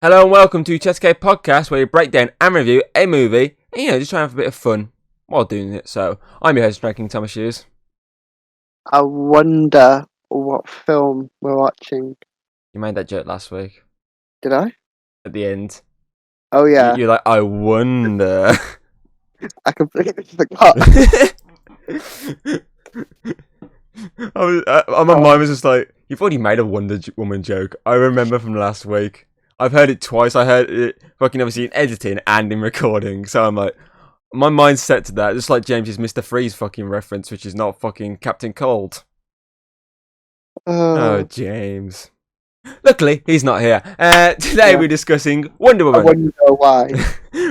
Hello and welcome to Chescade Podcast, where we break down and review a movie, and just try and have a bit of fun while doing it. So, I'm your host, Drinking Thomas Hughes. I wonder what film we're watching. You made that joke last week Did I? at the end. Oh yeah, You're like, I wonder. I completely forgot. My mind was just like, you've already made a Wonder Woman joke. I remember from last week. I've heard it twice. I heard it fucking obviously in editing and in recording. So I'm like, my mind's set to that. Just like James's Mr. Freeze fucking reference, which is not fucking Captain Cold. Oh, Oh, James. Luckily, he's not here. Today yeah. we're discussing Wonder I Woman, wonder why.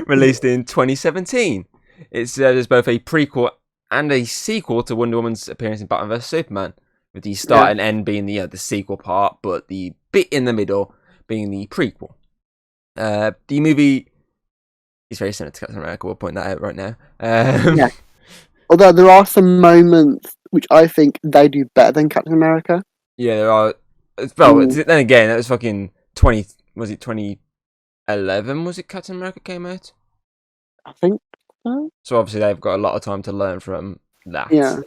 released in 2017. It's there's both a prequel and a sequel to Wonder Woman's appearance in Batman vs Superman, with the start Yeah. and end being the sequel part, but the bit in the middle being the prequel. The movie is very similar to Captain America. We'll point that out right now. Yeah. Although there are some moments which I think they do better than Captain America. Yeah, there are. Well, Mm, then again, that was fucking 20. Was it 2011? Was it Captain America came out? I think so. So obviously they've got a lot of time to learn from that. Yeah.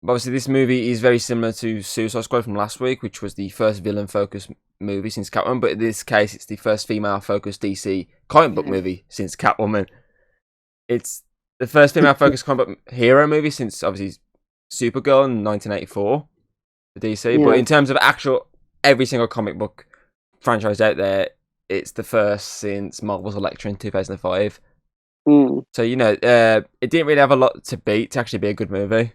Obviously this movie is very similar to Suicide Squad from last week, which was the first villain-focused movie since Catwoman, but in this case it's the first female-focused DC comic book movie since Catwoman. It's the first female-focused comic book hero movie since obviously Supergirl in 1984 for DC, but Yeah. in terms of actual every single comic book franchise out there, it's the first since Marvel's Elektra in 2005. Mm. So it didn't really have a lot to beat to actually be a good movie,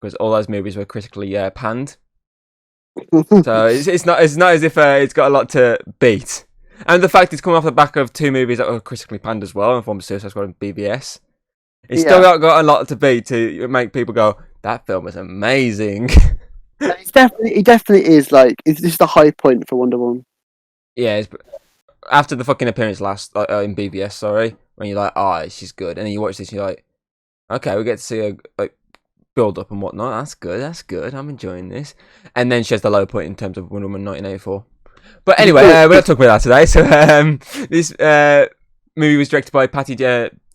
because all those movies were critically panned. So it's not as if it's got a lot to beat, and the fact it's coming off the back of two movies that were critically panned as well, in form of Suicide Squad and BBS. It's still Yeah. got a lot to beat to make people go, that film is amazing. It definitely is like it's just a high point for Wonder Woman. Yeah, after the fucking appearance last in BBS, sorry, when you're like, oh, she's good, and then you watch this, and you're like, okay, we get to see her like build up and whatnot. That's good. That's good. I'm enjoying this. And then she has the low point in terms of Wonder Woman 1984. But anyway, we're not talking about that today. So this movie was directed by Patty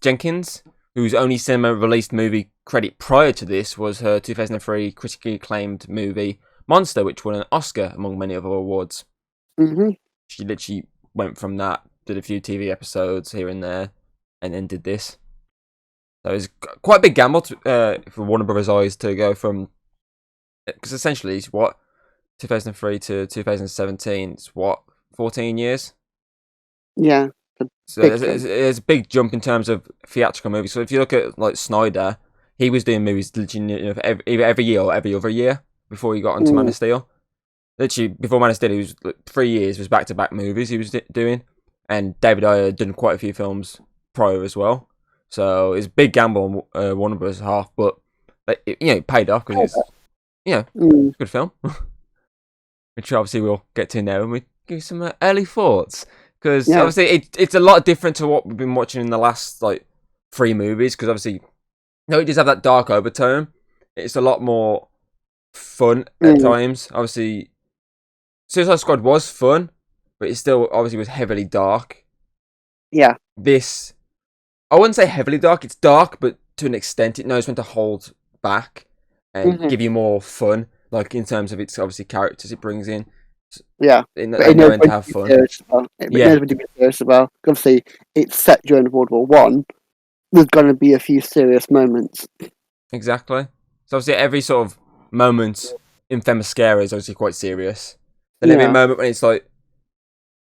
Jenkins, whose only cinema-released movie credit prior to this was her 2003 critically acclaimed movie Monster, which won an Oscar among many other awards. Mm-hmm. She literally went from that, did a few TV episodes here and there, and then did this. So it's quite a big gamble for Warner Brothers Eyes to go from, because essentially it's 2003 to 2017. It's 14 years. Yeah. So Big there's a big jump in terms of theatrical movies. So if you look at like Snyder, he was doing movies literally either every year or every other year before he got onto Man of Steel. Literally before Man of Steel, he was 3 years was back to back movies he was doing, and David Ayer had done quite a few films prior as well. So it's a big gamble on Warner Bros. Half, but it paid off because it's it's a good film, which obviously we'll get to now, and we give some early thoughts, because obviously it's a lot different to what we've been watching in the last like 3 movies. Because obviously, it does have that dark overtone. It's a lot more fun at times. Obviously, Suicide Squad was fun, but it still obviously was heavily dark. Yeah. This, I wouldn't say heavily dark. It's dark, but to an extent, it knows when to hold back and give you more fun. Like in terms of its obviously characters it brings in. Yeah. They But it know knows when to when have to be fun. serious as well. It knows when to be serious as well. Obviously, it's set during World War One. There's going to be a few serious moments. Exactly. So obviously every sort of moment in Themyscira is obviously quite serious. Then every moment when it's like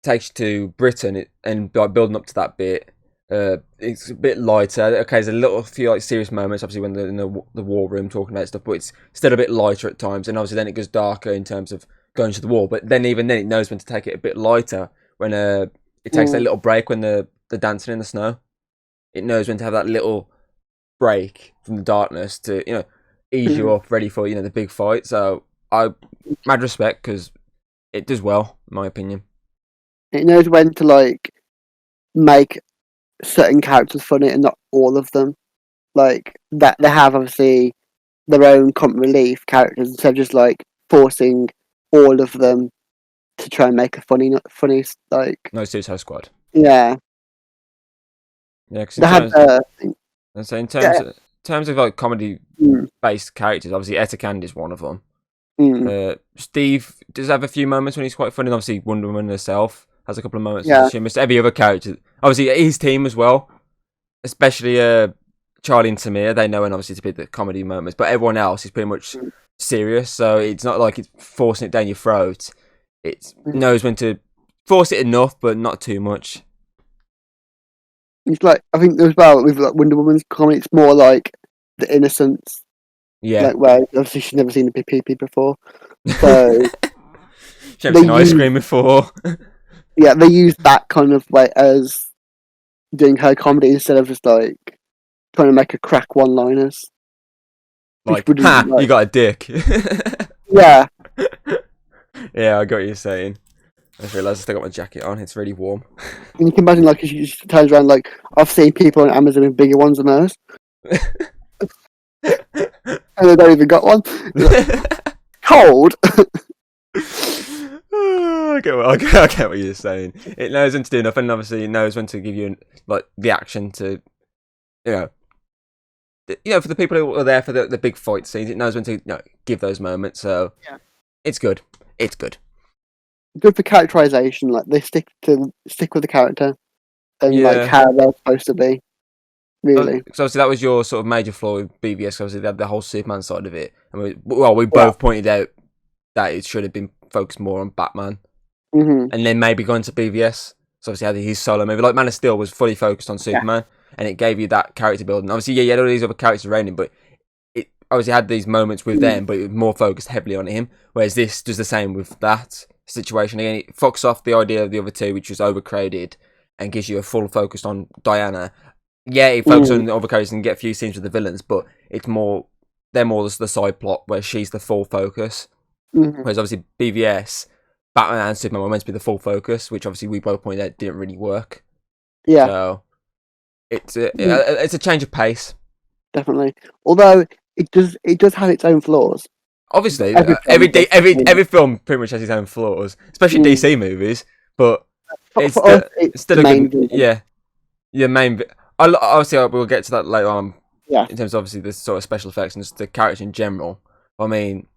takes you to Britain and like building up to that bit, it's a bit lighter. Okay, there's a little few like serious moments, obviously when they're in the war room talking about stuff, but it's still a bit lighter at times. And obviously then it goes darker in terms of going to the war. But then even then it knows when to take it a bit lighter when it takes that little break when they're dancing in the snow. It knows when to have that little break from the darkness to ease you up, ready for the big fight. So I mad respect, because it does well, in my opinion. It knows when to like make certain characters funny and not all of them. Like that they have obviously their own comic relief characters instead of just like forcing all of them to try and make a funny like No, Suicide Squad. yeah. Yeah, because in They had terms, and so in yeah. terms of like comedy Mm, based characters, obviously Etta Candy's one of them. mm, Steve does have a few moments when he's quite funny. And obviously, Wonder Woman herself has a couple of moments as yeah. a humorist. Every other character, obviously his team as well, especially Charlie and Samir. They know, and obviously to be the comedy moments, but everyone else is pretty much Mm, serious. So it's not like it's forcing it down your throat. It mm. knows when to force it enough, but not too much. It's like I think as well with like Wonder Woman's comedy, it's more like the innocence, Yeah. like where obviously she's never seen a PP before, so She hasn't they seen ice use cream before. they use that kind of way as doing her comedy instead of just like trying to make her crack one-liners, which Like, wouldn't ha, you like got a dick. yeah. Yeah, I got what you're saying. I just realised I still got my jacket on. It's really warm. And you can imagine like if she just turns around like I've seen people on Amazon with bigger ones than hers, and they don't even got one. You're like, cold. I get what you're saying. It knows when to do enough, and obviously it knows when to give you like the action to, you know, for the people who are there for the big fight scenes. It knows when to give those moments. So Yeah. it's good. It's good. Good for characterization. Like they stick with the character and like Yeah. how they're supposed to be. Really. So obviously that was your sort of major flaw with BVS. Obviously they had the whole Superman side of it, and we Yeah. both pointed out that it should have been focused more on Batman, Hmm. and then maybe going to BVS. So obviously had his solo movie, like Man of Steel, was fully focused on Yeah. Superman, and it gave you that character building. Obviously, yeah, you had all these other characters around him, but it obviously had these moments with them, but it was more focused heavily on him. Whereas this does the same with that situation. Again, it fucks off the idea of the other two, which was overcrowded, and gives you a full focus on Diana. Yeah, it focuses on the other characters and get a few scenes with the villains, but it's more they're more the side plot where she's the full focus. Hmm. Whereas obviously BVS, Batman and Superman were meant to be the full focus, which obviously we both pointed out didn't really work. Yeah. So it's a change of pace. Definitely. Although it does have its own flaws. Obviously, Every film does. every film pretty much has its own flaws, especially Mm. DC movies. But it's For us, it's it's still the a main good villain. yeah. Your main. Obviously, we'll get to that later on Yeah. in terms of obviously the sort of special effects and just the character in general. I mean,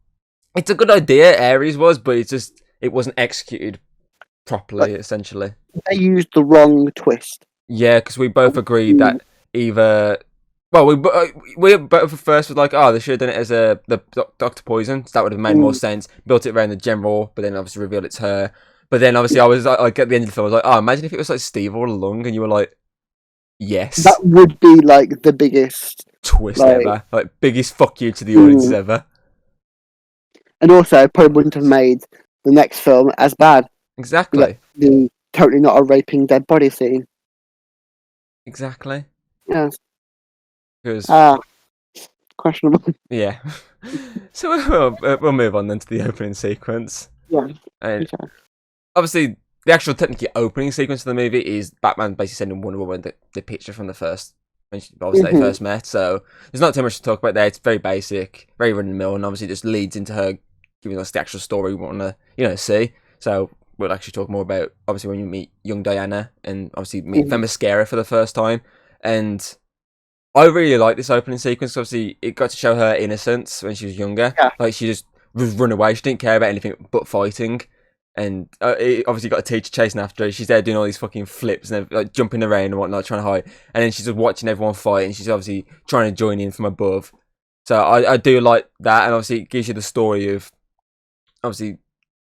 it's a good idea. Ares was, but it wasn't executed Like properly. Essentially, they used the wrong twist. yeah, because we both agreed Mm. that either. Well, we both at first was like, oh, they should have done it as the Doctor Poison. So that would have made more Mm. sense. Built it around the general, but then obviously revealed it's her. But then obviously I was like at the end of the film, I was like, oh, imagine if it was like Steve all along, and you were like, That yes, would be like the biggest twist like. ever, like biggest fuck you to the audiences Mm. ever. And also, probably wouldn't have made the next film as bad. Like Exactly, the totally not a raping dead body scene. exactly. Yes. Because Ah, questionable. yeah, so we'll move on then to the opening sequence. Yeah. And Okay. obviously, the actual technically opening sequence of the movie is Batman basically sending Wonder Woman the picture from the first, when obviously they Hmm. first met. So there's not too much to talk about there. It's very basic, very run of the mill, and obviously just leads into her giving us the actual story we want to see. So we'll actually talk more about obviously when you meet young Diana and obviously meet Hmm. Themyscira for the first time. And I really like this opening sequence. Obviously, it got to show her innocence when she was younger. Yeah. Like she just was run away. She didn't care about anything but fighting. And it obviously got a teacher chasing after her. She's there doing all these fucking flips and like jumping around and whatnot, trying to hide. And then she's just watching everyone fight, and she's obviously trying to join in from above. So I do like that, and obviously it gives you the story of obviously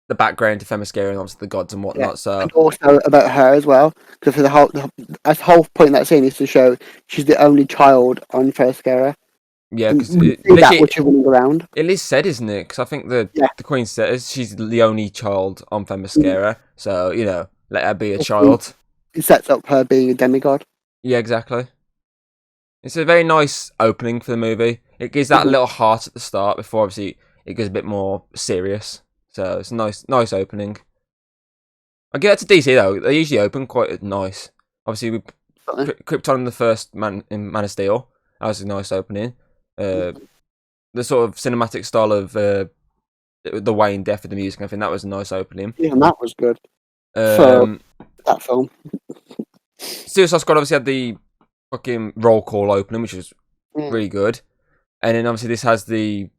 the background to Themyscira and obviously the gods and Yeah. whatnot. So And also about her as well, because the whole point of that scene is to show she's the only child on Themyscira, yeah, and because we it, see that literally when she's running around. it is said, isn't it? Because I think Yeah. the Queen says she's the only child on Mm. Themyscira. So let her be a It child. sets up her being a demigod. Yeah, exactly. It's a very nice opening for the movie. It gives that Mhm. little heart at the start before obviously it goes a bit more serious. So it's a nice opening. I give that to DC though. They usually open quite nice. Obviously, we Krypton in the first Man of Steel. That was a nice opening. The sort of cinematic style of the way in depth of the music. I think that was a nice opening. Yeah, and that was good for that film. Suicide Squad obviously had the fucking roll call opening, which was really good, and then obviously this has the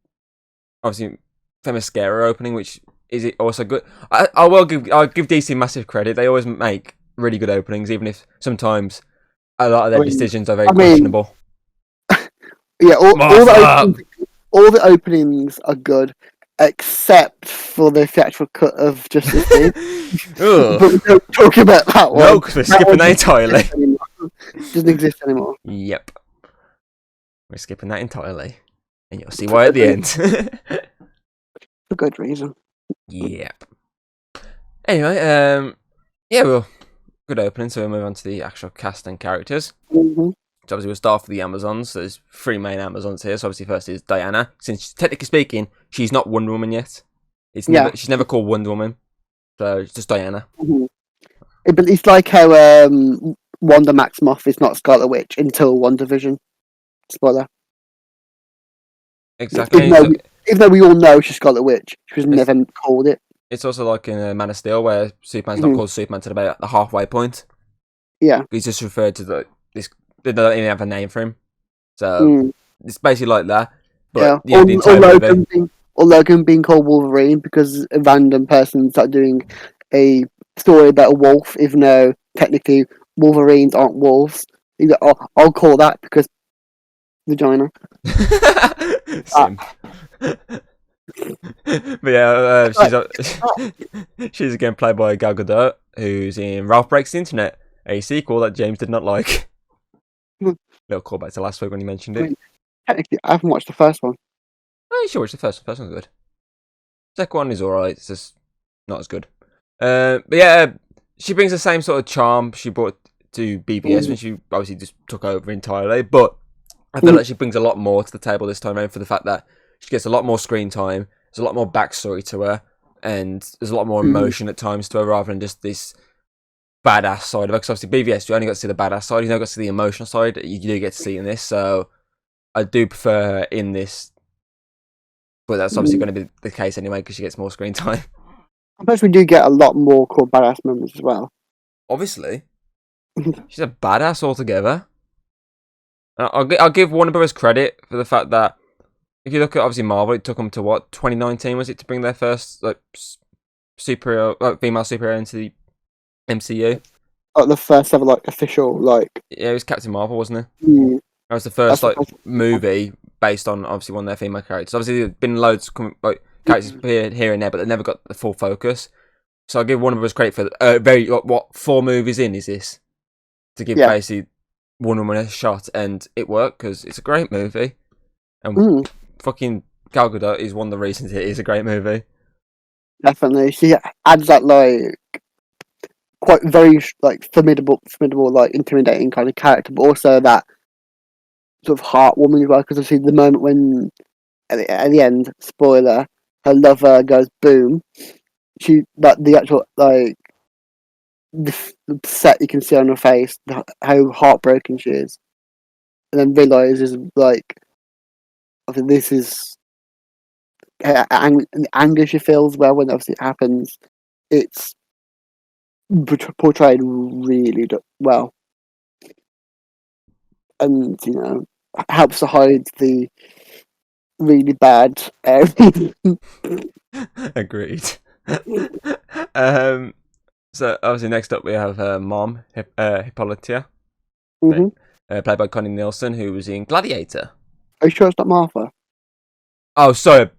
obviously Themyscira opening, which is also good. I'll give DC massive credit. They always make really good openings, even if sometimes a lot of their decisions are very questionable. Yeah, all the openings are good, except for the theatrical cut of Justice League. But we don't talk about that one. No, because we're skipping that entirely. Doesn't exist anymore. Yep. We're skipping that entirely. And you'll see why at the end. For good reason. Yep. Anyway, yeah, well, good opening, so we'll move on to the actual cast and characters. Mm-hmm. So obviously we'll start with the Amazons. So there's 3 main Amazons here. So obviously first is Diana. Since technically speaking, she's not Wonder Woman yet. She's never called Wonder Woman. So it's just Diana. Mm-hmm. But it's like how Wanda Maximoff is not Scarlet Witch until WandaVision. Spoiler. Exactly. Even though we all know she's Scarlet Witch, she was never called it. It's also like in Man of Steel, where Superman's not called Superman until about the halfway point. Yeah. He's just referred to this. They don't even have a name for him. So it's basically like that. But yeah, or Logan being called Wolverine because a random person started doing a story about a wolf, even though technically Wolverines aren't wolves. He's like, oh, I'll call that because vagina. Simp. But yeah, she's again played by Gal Gadot, who's in Ralph Breaks the Internet, a sequel that James did not like. Little callback to last week when you mentioned it. Technically, I haven't watched the first one. Oh, you should watch the first one. First one's good. Second one is alright. It's just not as good. But yeah, she brings the same sort of charm she brought to BVS when she obviously just took over entirely. But I feel like she brings a lot more to the table this time around for the fact that she gets a lot more screen time. There's a lot more backstory to her, and there's a lot more emotion at times to her rather than just this badass side of her. Because obviously BVS, you only got to see the badass side. You never got to see the emotional side. You do get to see in this, so I do prefer her in this. But that's obviously going to be the case anyway because she gets more screen time. I suppose we do get a lot more cool badass moments as well. Obviously, she's a badass altogether. I'll give Warner Bros. Credit for the fact that if you look at obviously Marvel, it took them to 2019 was it to bring their first female superhero into the MCU. Like the first ever official Yeah, it was Captain Marvel, wasn't it? Mm. That was the first movie based on obviously one of their female characters. Obviously, there's been loads characters appeared here and there, but they never got the full focus. So I'll give Warner Bros. Credit for very 4 movies in is this to give basically Wonder Woman a shot, and it worked because it's a great movie, and fucking Gal Gadot is one of the reasons it is a great movie. Definitely, she adds that quite very formidable, intimidating kind of character, but also that sort of heartwarming as well. Because obviously the moment when at the end, spoiler, her lover goes boom. The actual the set you can see on her face, how heartbroken she is, and then realizes I think this is the anger she feels when obviously it happens. It's portrayed really well, and helps to hide the really bad areas. Agreed. So obviously next up we have her mom, Hippolyta, played by Connie Nielsen, who was in Gladiator. Are you sure it's not Martha? Oh, sorry,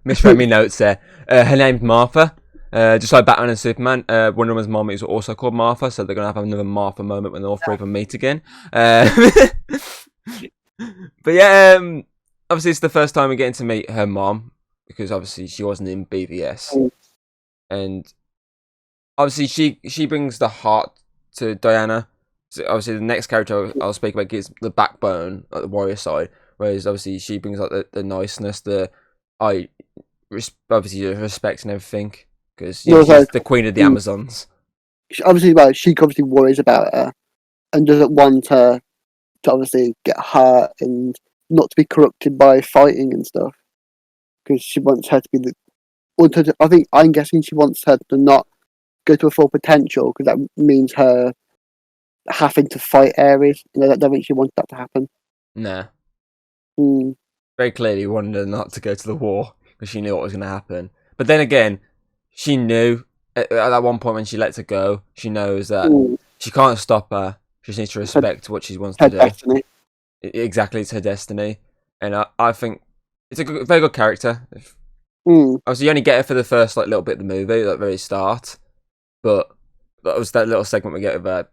misread me notes there. Her name's Martha. Just like Batman and Superman, Wonder Woman's mom is also called Martha, so they're gonna have another Martha moment when all 3 of them meet again. But yeah, obviously it's the first time we're getting to meet her mom because obviously she wasn't in BVS, and obviously she brings the heart to Diana. So obviously the next character I'll speak about gives the backbone, the warrior side, whereas obviously she brings the niceness, obviously respect and everything because she's the queen of the Amazons. She obviously worries about her and doesn't want her to obviously get hurt and not to be corrupted by fighting and stuff because she wants her to be I think I'm guessing she wants her to not go to her full potential because that means her having to fight Ares. You know, I don't think she wants that to happen. Nah. Mm. Very clearly wanted her not to go to the war because she knew what was going to happen. But then again, she knew at that one point when she lets her go, she knows that she can't stop her. She just needs to respect what she wants Her to do. destiny. Exactly, it's her destiny. And I think it's a very good character. Obviously, you only get her for the first little bit of the movie, at the very start. But that was that little segment we get of her.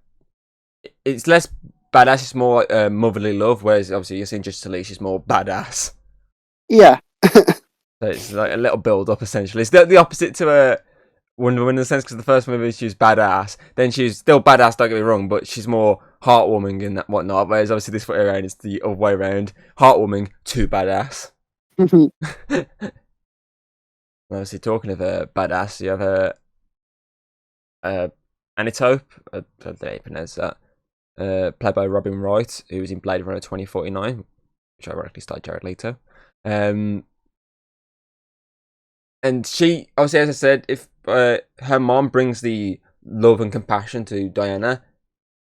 It's less badass, it's more motherly love, whereas obviously you're seeing Justice League, she's more badass. Yeah. So it's like a little build up essentially. It's the opposite to Wonder Woman in a sense, because the first movie she was badass, then she's still badass, don't get me wrong, but she's more heartwarming and that whatnot. Whereas obviously this way around, it's the other way around. Heartwarming to badass. Obviously, talking of badass, you have Anitope, I don't know how you pronounce that, played by Robin Wright, who was in Blade Runner 2049, which ironically starred Jared Leto. And she, obviously, as I said, if her mom brings the love and compassion to Diana,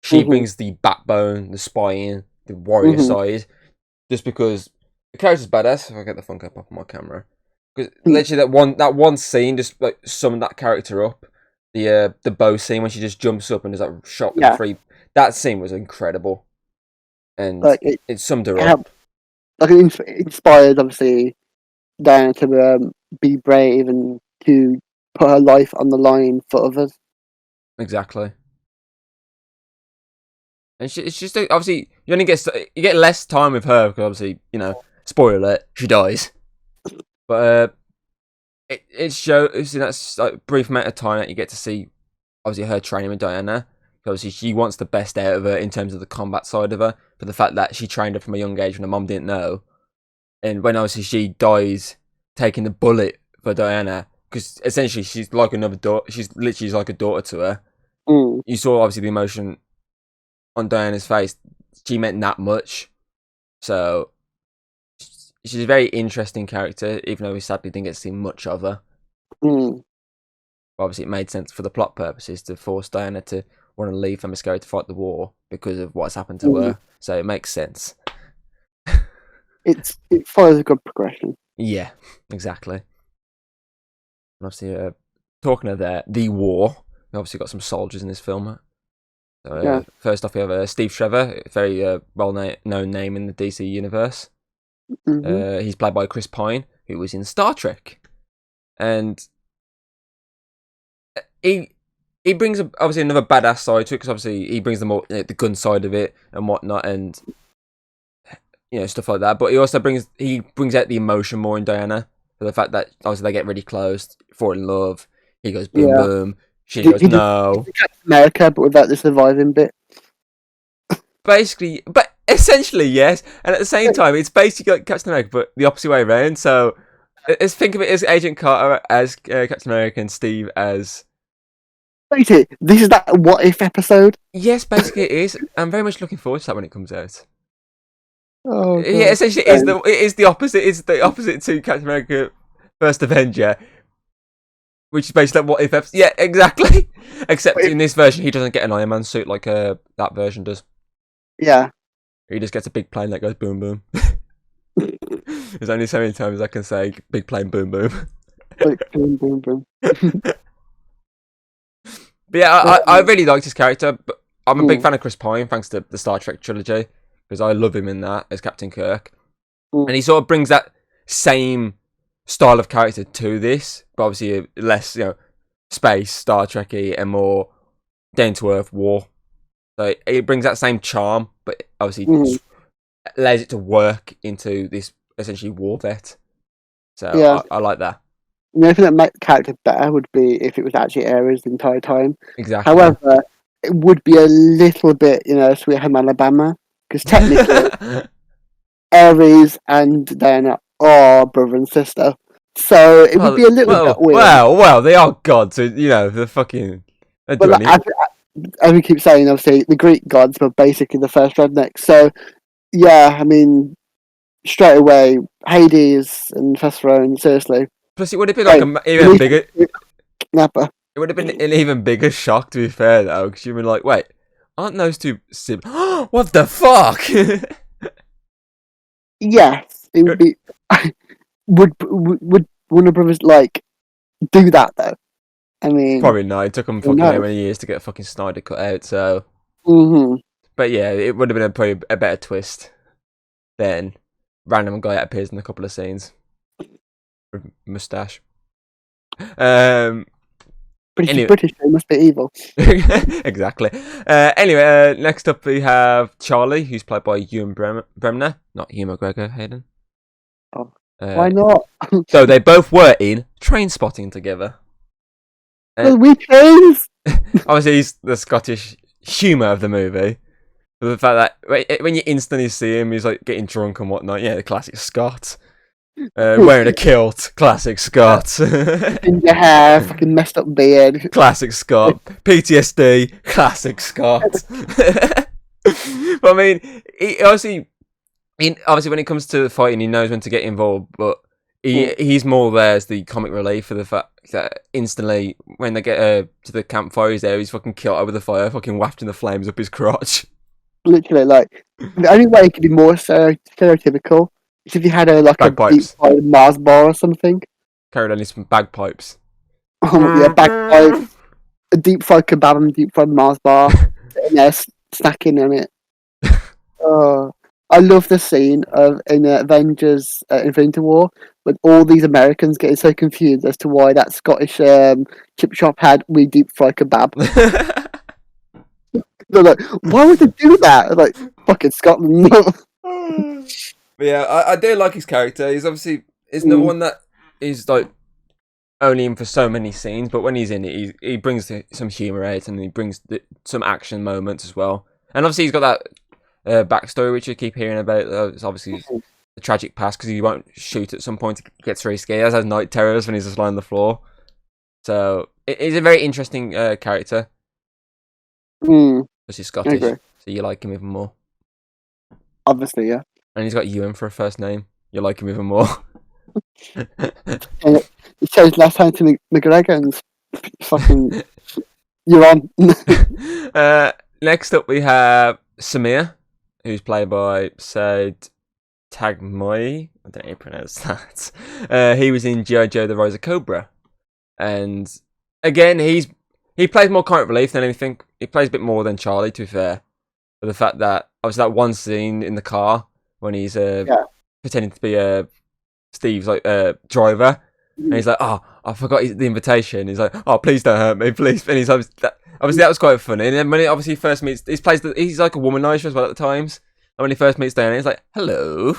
she brings the backbone, the spine, the warrior side, just because the character's badass. If I get the phone up on my camera. Because literally that one scene just like summed that character up. The bow scene when she just jumps up and is like shot with the three. That scene was incredible, and like it summed her up. Like it inspired obviously Diana to be brave and to put her life on the line for others. Exactly. And it's just obviously you get less time with her because obviously spoiler alert, she dies. But it shows in that like brief amount of time that you get to see obviously her training with Diana. Obviously she wants the best out of her in terms of the combat side of her, for the fact that she trained her from a young age when her mom didn't know, and when obviously she dies taking the bullet for Diana, because essentially she's like another daughter. She's literally like a daughter to her. You saw obviously the emotion on Diana's face. She meant that much. So she's a very interesting character, even though we sadly didn't get to see much of her. Obviously, it made sense for the plot purposes to force Diana to want to leave Themyscira to fight the war because of what's happened to her. So it makes sense. It follows a good progression. Yeah, exactly. And obviously, talking of the war, we obviously got some soldiers in this film. So, first off, we have Steve Trevor, a very well-known name in the DC universe. He's played by Chris Pine, who was in Star Trek. And he brings obviously another badass side to it, because obviously he brings the gun side of it and whatnot, and stuff like that. But he also brings out the emotion more in Diana, for the fact that obviously they get really close, fall in love. He goes boom boom. She goes no. America, but without the surviving bit. Basically, but essentially yes. And at the same time, it's basically like Captain America, but the opposite way around. So think of it as Agent Carter as Captain America and Steve as. Basically, this is that what if episode. Yes, basically it is. I'm very much looking forward to that when it comes out. Oh, God. Yeah, essentially it is the opposite. It's the opposite to Captain America: First Avenger, which is basically like what if episode. Yeah, exactly. Except in this version, he doesn't get an Iron Man suit like that version does. Yeah. He just gets a big plane that goes boom boom. There's only so many times I can say big plane boom boom. Like, boom boom boom. But yeah, I really liked his character. But I'm a big fan of Chris Pine, thanks to the Star Trek trilogy, because I love him in that as Captain Kirk. And he sort of brings that same style of character to this, but obviously less, space, Star Trek-y, and more down-to-earth war. So it brings that same charm, but obviously allows it to work into this essentially war vet. So I like that. The only thing that made the character better would be if it was actually Ares the entire time. Exactly. However, it would be a little bit, Sweet Home Alabama, because technically Ares and Diana are brother and sister. So it would be a little bit weird. Well, they are gods, so, they're fucking. But as we keep saying, obviously, the Greek gods were basically the first rednecks. So, yeah, I mean, straight away, Hades and Thessalon, seriously. Plus, it would have been like Hey, even bigger. kidnapper. It would have been an even bigger shock, to be fair, though, because you'd been like, wait, aren't those two siblings? What the fuck? Yes, it would be. Would Warner Brothers like do that though? I mean, Probably not. It took them who fucking how knows? many years to get fucking Snyder cut out, so. Hmm. But yeah, it would have been probably a better twist than random guy that appears in a couple of scenes with mustache. Um. British, Anyway, British, they must be evil. exactly. Anyway, next up we have Charlie, who's played by Ewan Bremner, not Hugh McGregor, Hayden. Oh, why Uh, not? so they both were in Train Spotting together. Well, we trains. Obviously, he's the Scottish humour of the movie. The fact that when you instantly see him, he's like getting drunk and whatnot. Yeah, the classic Scot. Wearing a kilt, classic Scot. Ginger hair, fucking messed up beard. Classic Scott. PTSD. Classic Scott. But I mean, obviously, when it comes to fighting, he knows when to get involved. But he's more there as the comic relief for the fact that instantly, when they get to the campfire, he's fucking killed over the fire, fucking wafting the flames up his crotch. Literally, like the only way it could be more stereotypical is if you had a deep Bagpipes. fried Mars bar or something. Carried on some bagpipes. Yeah, bagpipe, a deep fried kebab and deep fried Mars bar, sitting there snacking on it. I love the scene of in Avengers Infinity War when all these Americans getting so confused as to why that Scottish chip shop had we deep fry kebab. They're like, why would they do that? Like, fucking Scotland. But yeah, I do like his character. He's obviously the one that is like only in for so many scenes, but when he's in it, he brings some humour out and he brings some action moments as well. And obviously, he's got that backstory which you keep hearing about. It's obviously the tragic past because he won't shoot at some point. He gets very scared. He has night terrors when he's just lying on the floor. So he's a very interesting character. Because he's Scottish, so you like him even more. Obviously, yeah. And he's got Ewan for a first name. You like him even more. He chose last time to McGregor and fucking you're on. Next up we have Samir, who's played by Said Tagmoi. I don't know how you pronounce that. He was in G.I. Joe: The Rise of Cobra, and again he plays more comic relief than anything. He plays a bit more than Charlie, to be fair. For the fact that obviously that one scene in the car when he's pretending to be Steve's like driver, and he's like, "Oh, I forgot the invitation." He's like, "Oh, please don't hurt me, please." And he's obviously that was quite funny. And then when he obviously first meets, he's like a womanizer as well at the times. And when he first meets Diana, he's like, "Hello."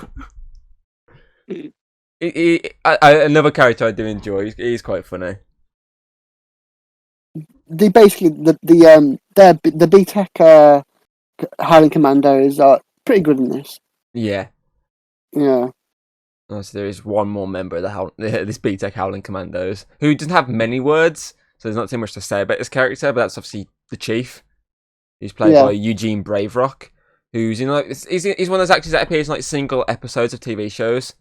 Another character I do enjoy. He's quite funny. They basically the BTEC Hiring Commandos are pretty good in this. Yeah. Yeah. So there is one more member of this BTEC Howling Commandos who doesn't have many words, so there's not too much to say about his character. But that's obviously the chief. He's played by Eugene Braverock, who's he's one of those actors that appears in like single episodes of TV shows,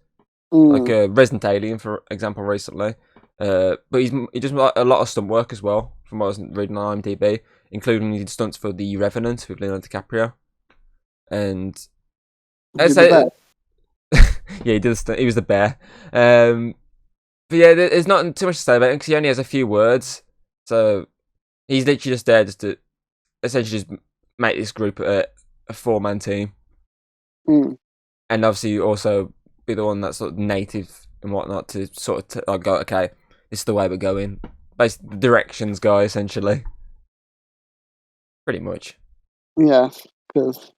like Resident Alien, for example, recently. But he does a lot of stunt work as well, from what I was reading on IMDb, including he did stunts for The Revenant with Leonardo DiCaprio, and yeah, he did. He was the bear. But yeah, there's not too much to say about him because he only has a few words, so he's literally just there just to essentially just make this group a 4-man team, and obviously also be the one that's sort of native and whatnot to sort of go, okay, this is the way we're going. Basically, the directions guy, essentially. Pretty much. Yeah, because.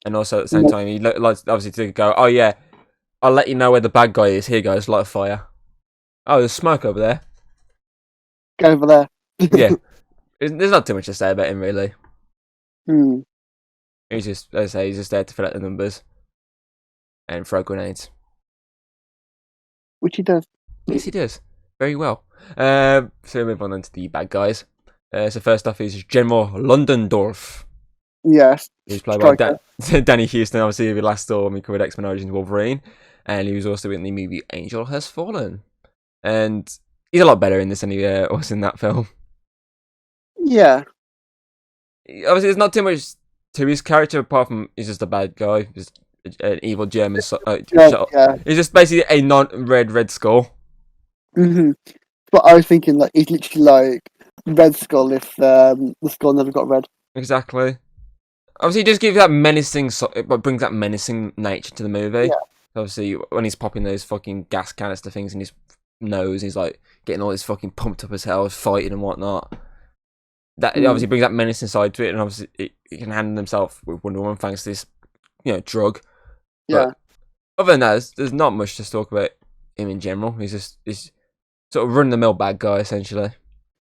And also at the same time, he likes obviously to go, oh yeah, I'll let you know where the bad guy is. Here goes, light a fire. Oh, there's smoke over there. Go over there. Yeah. There's not too much to say about him, really. He's just, as I say, he's just there to fill out the numbers. And throw grenades. Which he does. Yes, he does. Very well. So we move on to the bad guys. So first off is General Londendorf. Yes. He's played by Danny Houston, obviously, with last storm he covered X-Men Origins Wolverine. And he was also in the movie Angel Has Fallen. and he's a lot better in this than he was in that film. Yeah. Obviously, there's not too much to his character apart from he's just a bad guy. He's an evil German. Yeah. Yeah. He's just basically a non-red Red Skull. hmm But I was thinking, like, he's literally like Red Skull if the skull never got red. Exactly. Obviously, he just gives that menacing, but brings that menacing nature to the movie. Yeah. Obviously, when he's popping those fucking gas canister things in his nose, he's like getting all this fucking pumped up as hell, fighting and whatnot. That obviously brings that menacing side to it, and obviously he can handle himself with Wonder Woman thanks to this, drug. Yeah. But other than that, there's not much to talk about him in general. He's sort of run the mill bad guy essentially.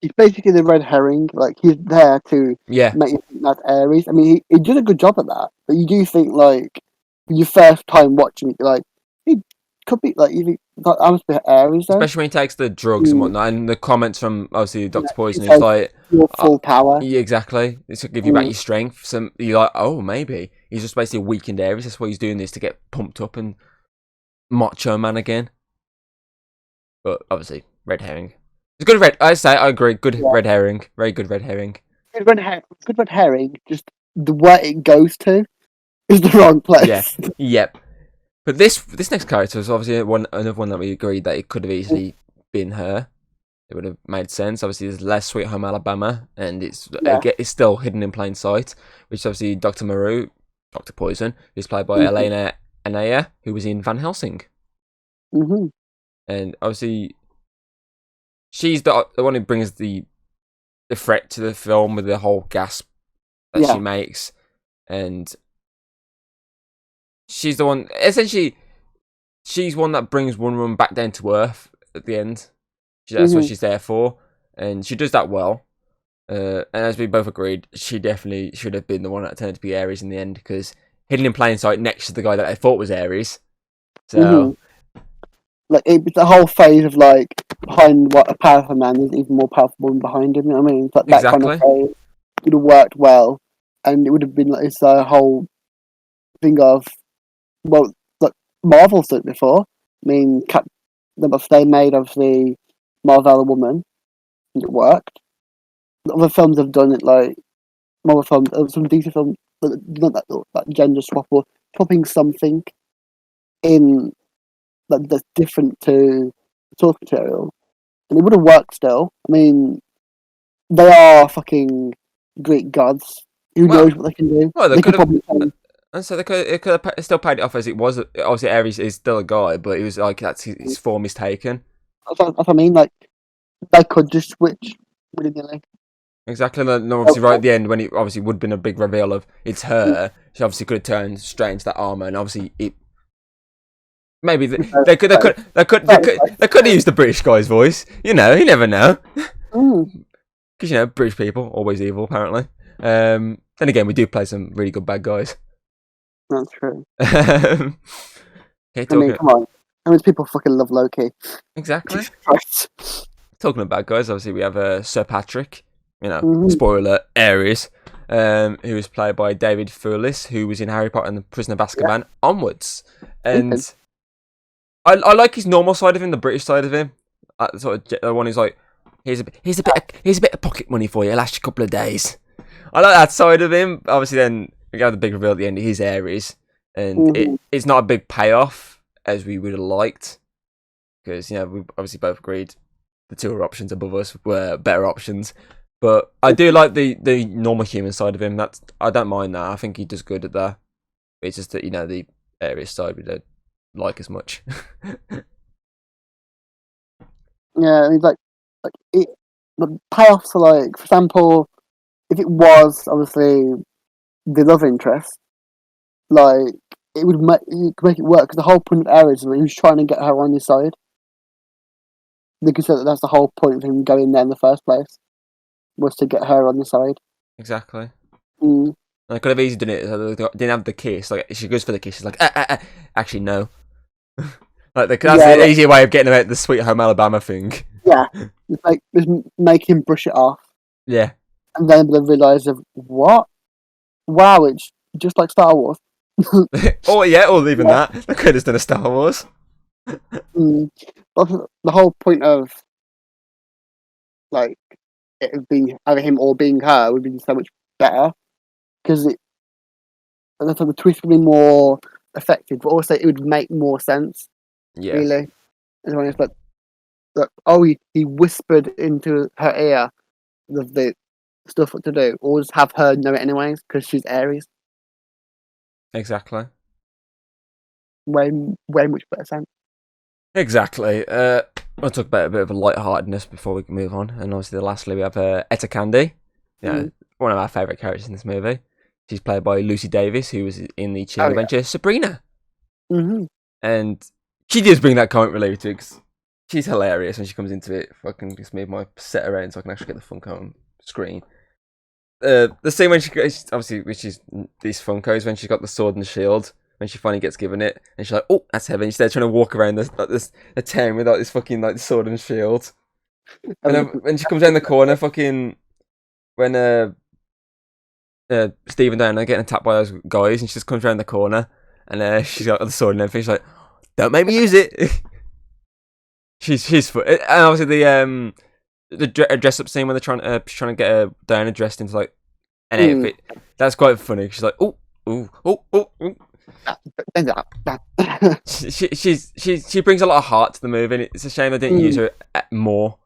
He's basically the red herring. Like, he's there to Yeah, make you think that's Ares. I mean, he did a good job at that. But you do think, like, your first time watching it, like, he could be, like, you think, that must be Ares then. especially when he takes the drugs and whatnot, and the comments from obviously Yeah, Doctor Poison it's is like like, your full power. yeah, exactly. It's to give you back your strength. So you're like, oh, maybe he's just basically a weakened Ares. That's why he's doing this to get pumped up and macho man again. But obviously, red herring. It's good red. I agree. Good red herring. Very good red herring. Good red herring, just the where it goes to is the wrong Yeah. place. Yep. But this next character is obviously another one that we agreed that it could have easily been her. It would have made sense. Obviously, there's less Sweet Home Alabama, and it's still hidden in plain sight. Which is obviously Dr. Maru, Dr. Poison, who's played by Elena Anaya, who was in Van Helsing, and obviously she's the one who brings the threat to the film with the whole gasp that she makes, and she's the one. Essentially, she's one that brings Wonder Woman back down to earth at the end. That's what she's there for, and she does that well. And as we both agreed, she definitely should have been the one that turned to be Ares in the end, because hidden in plain sight next to the guy that I thought was Ares. So, like, it's the whole phase of, like, behind what a powerful man, there's even more powerful woman behind him. You know what I mean? It's like that kind of exactly. phase would have worked well, and it would have been like this whole thing of, well, like Marvel's done it before. I mean, they made of the Marvel woman, and it worked. Other films have done it, like Marvel films, some DC films, not that gender swap or swapping something in that's different to the source material, and it would have worked still. I mean, they are fucking Greek gods. Who Well, knows what they can do? they They could could have. probably change. And so it could have still paid it off as it was. Obviously, Ares is still a guy, but it was like that's his form is taken. That's what I mean. Like, they could just switch willy nilly. Exactly, and obviously right at the end when it obviously would have been a big reveal of it's her. She obviously could have turned straight into that armor, and obviously it. Maybe they could have used the British guy's voice. You never know. Because British people always evil apparently. Then again, we do play some really good bad guys. That's true. Okay, I mean, come on. How many people fucking love Loki? Exactly. Christ. Talking about bad guys, obviously we have Sir Patrick. Spoiler alert, Ares. Who was played by David Thewlis, who was in Harry Potter and the Prisoner of Azkaban onwards. And I like his normal side of him, the British side of him. Sort of the one who's like, here's a bit of pocket money for you. Last you a couple of days. I like that side of him. Obviously, then we got the big reveal at the end. He's Ares, and it's not a big payoff as we would have liked, because we obviously both agreed the two other options above us were better options. But I do like the normal human side of him. I don't mind that. I think he does good at that. It's just that the Ares side we don't like as much. Yeah, I mean, the payoffs are like, for example, if it was obviously the love interest, like it would make it work, because the whole point of Ares is he was trying to get her on his side. They could say that that's the whole point of him going there in the first place, was to get her on the side. Exactly. Mm. I could have easily done it. They didn't have the kiss. Like she goes for the kiss. She's like, actually no. That's the easier way of getting about the Sweet Home Alabama thing. Yeah, just make him brush it off. Yeah. And then they realise of what? Wow, it's just like Star Wars. Or even that. They could have done a Star Wars. But the whole point of like it being either him or being her would be so much better because and I thought the twist would be more effective, but also it would make more sense. Yeah, Really, and when it's like, oh, he whispered into her ear the stuff what to do, or just have her know it anyways because she's Aries. exactly. Way way much better sense. Exactly. I'll talk about a bit of a lightheartedness before we can move on. And obviously, lastly, we have Etta Candy. Mm. One of our favourite characters in this movie. She's played by Lucy Davis, who was in the Oh chilling yeah. adventure Sabrina. Mm-hmm. And she does bring that comic relief to it, 'cause she's hilarious when she comes into it. Fucking just made my set around so I can actually get the Funko on screen. The scene when she obviously, which is these Funkos, when she's got the sword and shield, when she finally gets given it, and she's like, "Oh, that's heavy." And she's there trying to walk around this a town with like this fucking like sword and shield. And then when she comes around the corner, fucking when Steve and Diana are getting attacked by those guys, and she just comes around the corner, and she's got the sword and everything. She's like, "Don't make me use it." she's fun. And obviously the dress up scene when they're trying to get Diana dressed into like an Mm. outfit. That's quite funny. She's like, "Oh, oh, oh, oh, oh." She brings a lot of heart to the movie, and it's a shame they didn't use her more.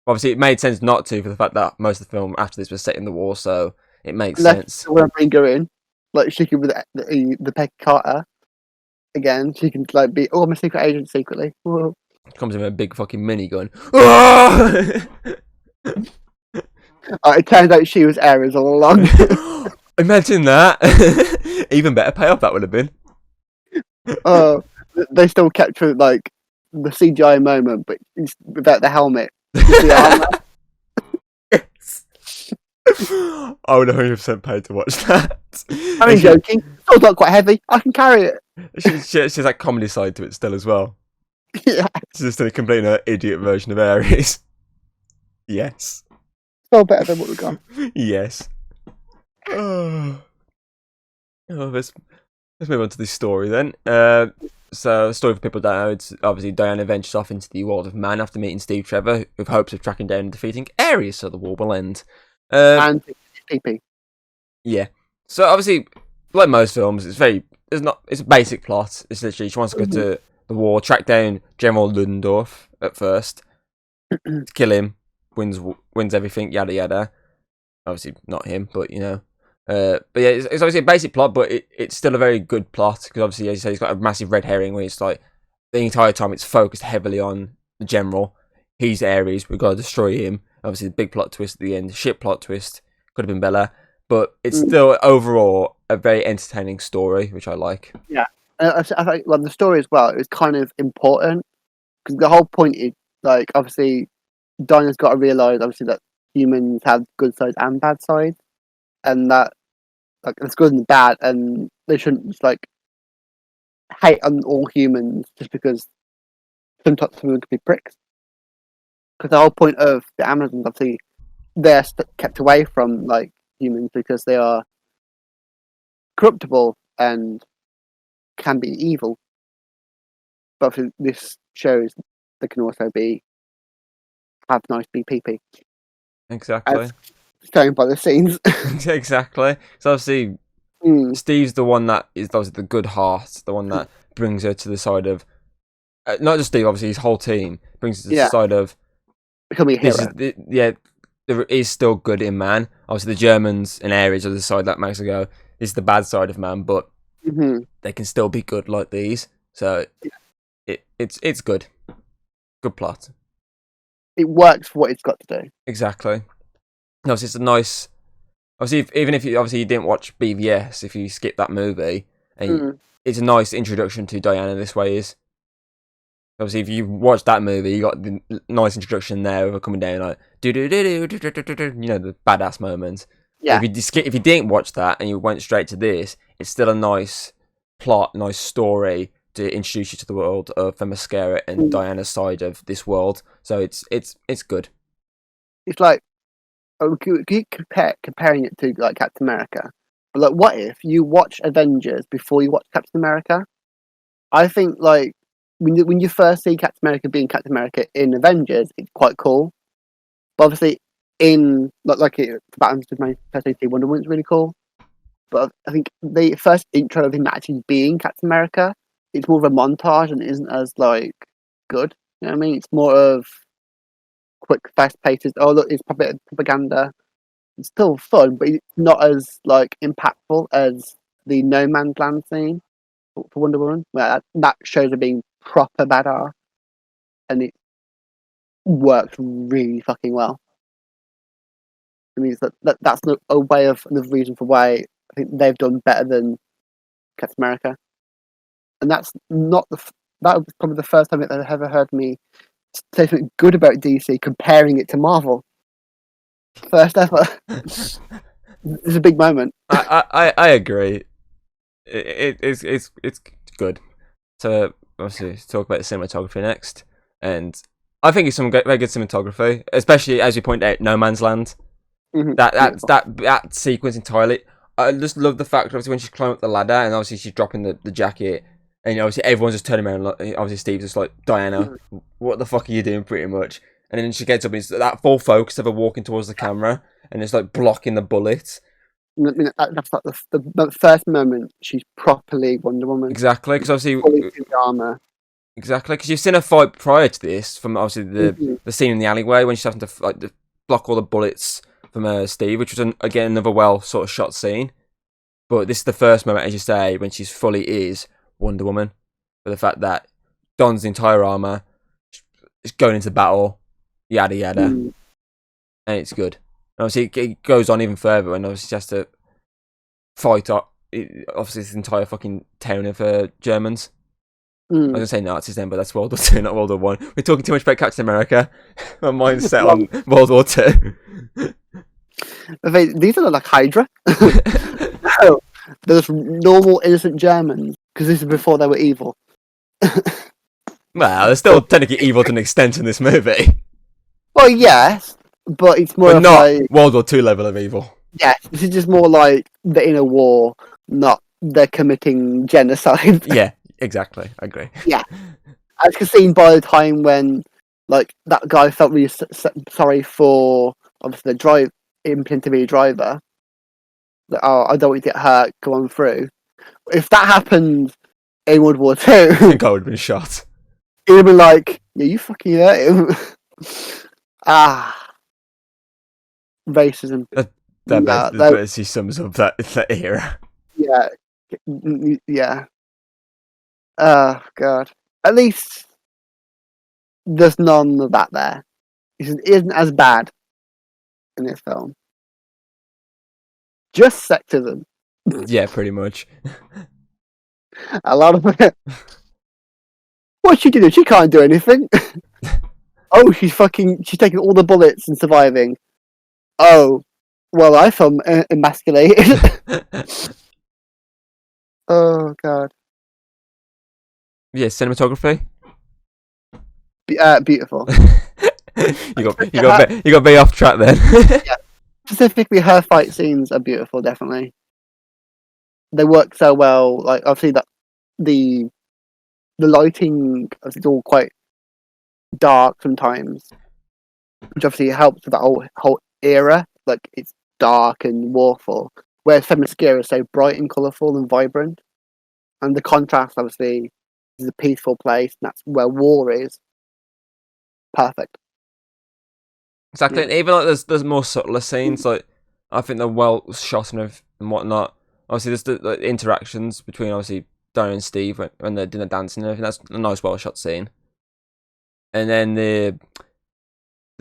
Obviously, it made sense not to for the fact that most of the film after this was set in the war, so it makes Unless sense. when I bring her in, like she could with the Peggy Carter again. She can like be I'm a secret agent secretly. Whoa. She comes in with a big fucking minigun. Ah! It turns out she was Aries all along. Imagine that. Even better payoff that would have been. Oh, they still captured like the CGI moment, but without the helmet, just the armor. I would 100% pay to watch that. I mean, joking. It's not quite heavy. I can carry it. She's that comedy side to it still as well. Yeah, She's just a complete idiot version of Aries. Yes. still better than what we got. Yes. Oh, let's move on to the story then. So, the story for people that don't know, it's obviously Diana ventures off into the world of man after meeting Steve Trevor, with hopes of tracking down and defeating Ares, so the war will end. And PP. Yeah. So obviously, like most films, it's a basic plot. It's literally she wants to go to the war, track down General Ludendorff at first, to kill him, wins everything, yada yada. Obviously not him, but you know. But yeah, it's obviously a basic plot, but it's still a very good plot because obviously, as you say, he's got a massive red herring where it's like the entire time it's focused heavily on the general. He's Ares, we've got to destroy him. Obviously, the big plot twist at the end, shit plot twist, could have been better, but it's still overall a very entertaining story, which I like. Yeah, I think like the story as well is kind of important because the whole point is like obviously Dinah's got to realize obviously that humans have good sides and bad sides, and that like it's good and bad, and they shouldn't just like hate on all humans just because sometimes some of them could be pricks. Because the whole point of the Amazons, obviously, they're kept away from like humans because they are corruptible and can be evil. But obviously this shows they can also be have nice BPP Exactly. as shown by the scenes. Exactly. So obviously, Mm, Steve's the one that is obviously the good heart, the one that brings her to the side of not just Steve, obviously his whole team brings her to the yeah, side of becoming a this is hero. yeah, there is still good in man. Obviously, the Germans and Aries are the side that makes it go. This is the bad side of man, but Hmm. they can still be good like these. So it's good. Good plot. It works for what it's got to do. Exactly. Obviously, it's a nice. Obviously, even if you didn't watch BVS, if you skip that movie, and Mm, it's a nice introduction to Diana. This way is obviously if you watch that movie, you got the nice introduction there of her coming down like do do do do do do do, you know, the badass moments. But yeah. if you didn't watch that and you went straight to this, it's still a nice plot, nice story to introduce you to the world of Themyscira and Mm. Diana's side of this world. So it's good. It's like can you comparing it to like Captain America? But like, what if you watch Avengers before you watch Captain America? I think like when you first see Captain America being Captain America in Avengers, it's quite cool. But obviously, in Batman Superman first see Wonder Woman's really cool. But I think the first intro of him actually being Captain America, it's more of a montage and isn't as like good. You know what I mean? It's more of quick, fast paced. Oh look, it's propaganda. It's still fun, but it's not as like impactful as the No Man's Land scene for Wonder Woman, where that shows her being proper badass, and it works really fucking well. I mean, that's a way of another reason for why I think they've done better than Captain America, and that's not that was probably the first time that they've ever heard me say something good about DC comparing it to Marvel. First ever. It's a big moment. I agree. It's good. So obviously talk about the cinematography next, and I think it's some very good cinematography, especially as you point out, No Man's Land. Mm-hmm. That sequence entirely. I just love the fact obviously when she's climbing up the ladder and obviously she's dropping the jacket, and obviously everyone's just turning around. Like, obviously Steve's just like, Diana, what the fuck are you doing? Pretty much. And then she gets up and it's that full focus of her walking towards the camera and it's like blocking the bullets. I mean, that's like the first moment she's properly Wonder Woman. Exactly, because obviously, Fully through the armor. exactly, because you've seen her fight prior to this from obviously the scene in the alleyway when she's having to like block all the bullets from Steve, which was again another well sort of shot scene. But this is the first moment, as you say, when she's fully is Wonder Woman, for the fact that dons the entire armor, is going into battle, yada yada, and it's good. And obviously, it goes on even further, and obviously she has to fight obviously this entire fucking town of Germans. I was gonna say Nazis then, but that's World War Two, not World War One. We're talking too much about Captain America. My mind's set on World War Two. These are like Hydra. No, there's normal innocent Germans because this is before they were evil. Well, they're still technically evil to an extent in this movie. Well, yes, but it's more But of not like World War Two level of evil. yes, this is just more like they're in a war, not they're committing genocide. Yeah, exactly. I agree. Yeah, as you can see by the time when like that guy felt really sorry for obviously the drive him pretending to be a driver. That, oh, I don't want you to get hurt. Go on through. If that happened in World War Two, I think I would have been shot. it would be like, yeah, you fucking hurt him. Racism. That basically sums up that era. Yeah, yeah. Oh god. At least there's none of that there. It isn't as bad in this film. Just sexism. Yeah, pretty much. A lot of it. What's she doing? She can't do anything. Oh, she's taking all the bullets and surviving. Oh, well, I feel emasculated. Oh god. Yeah, cinematography. Beautiful. You got very off track then. Yeah. Specifically, her fight scenes are beautiful. Definitely, they work so well. Like obviously, that the lighting is all quite dark sometimes, which obviously helps with that whole era. Like it's dark and warful, whereas Themyscira is so bright and colourful and vibrant, and the contrast obviously is a peaceful place, and that's where war is. Perfect. Exactly. Yeah. And even like there's more subtler scenes. Like I think they're well shot and whatnot. Obviously, there's the interactions between obviously Diana and Steve when they're doing the dancing and everything. That's a nice, well shot scene. And then the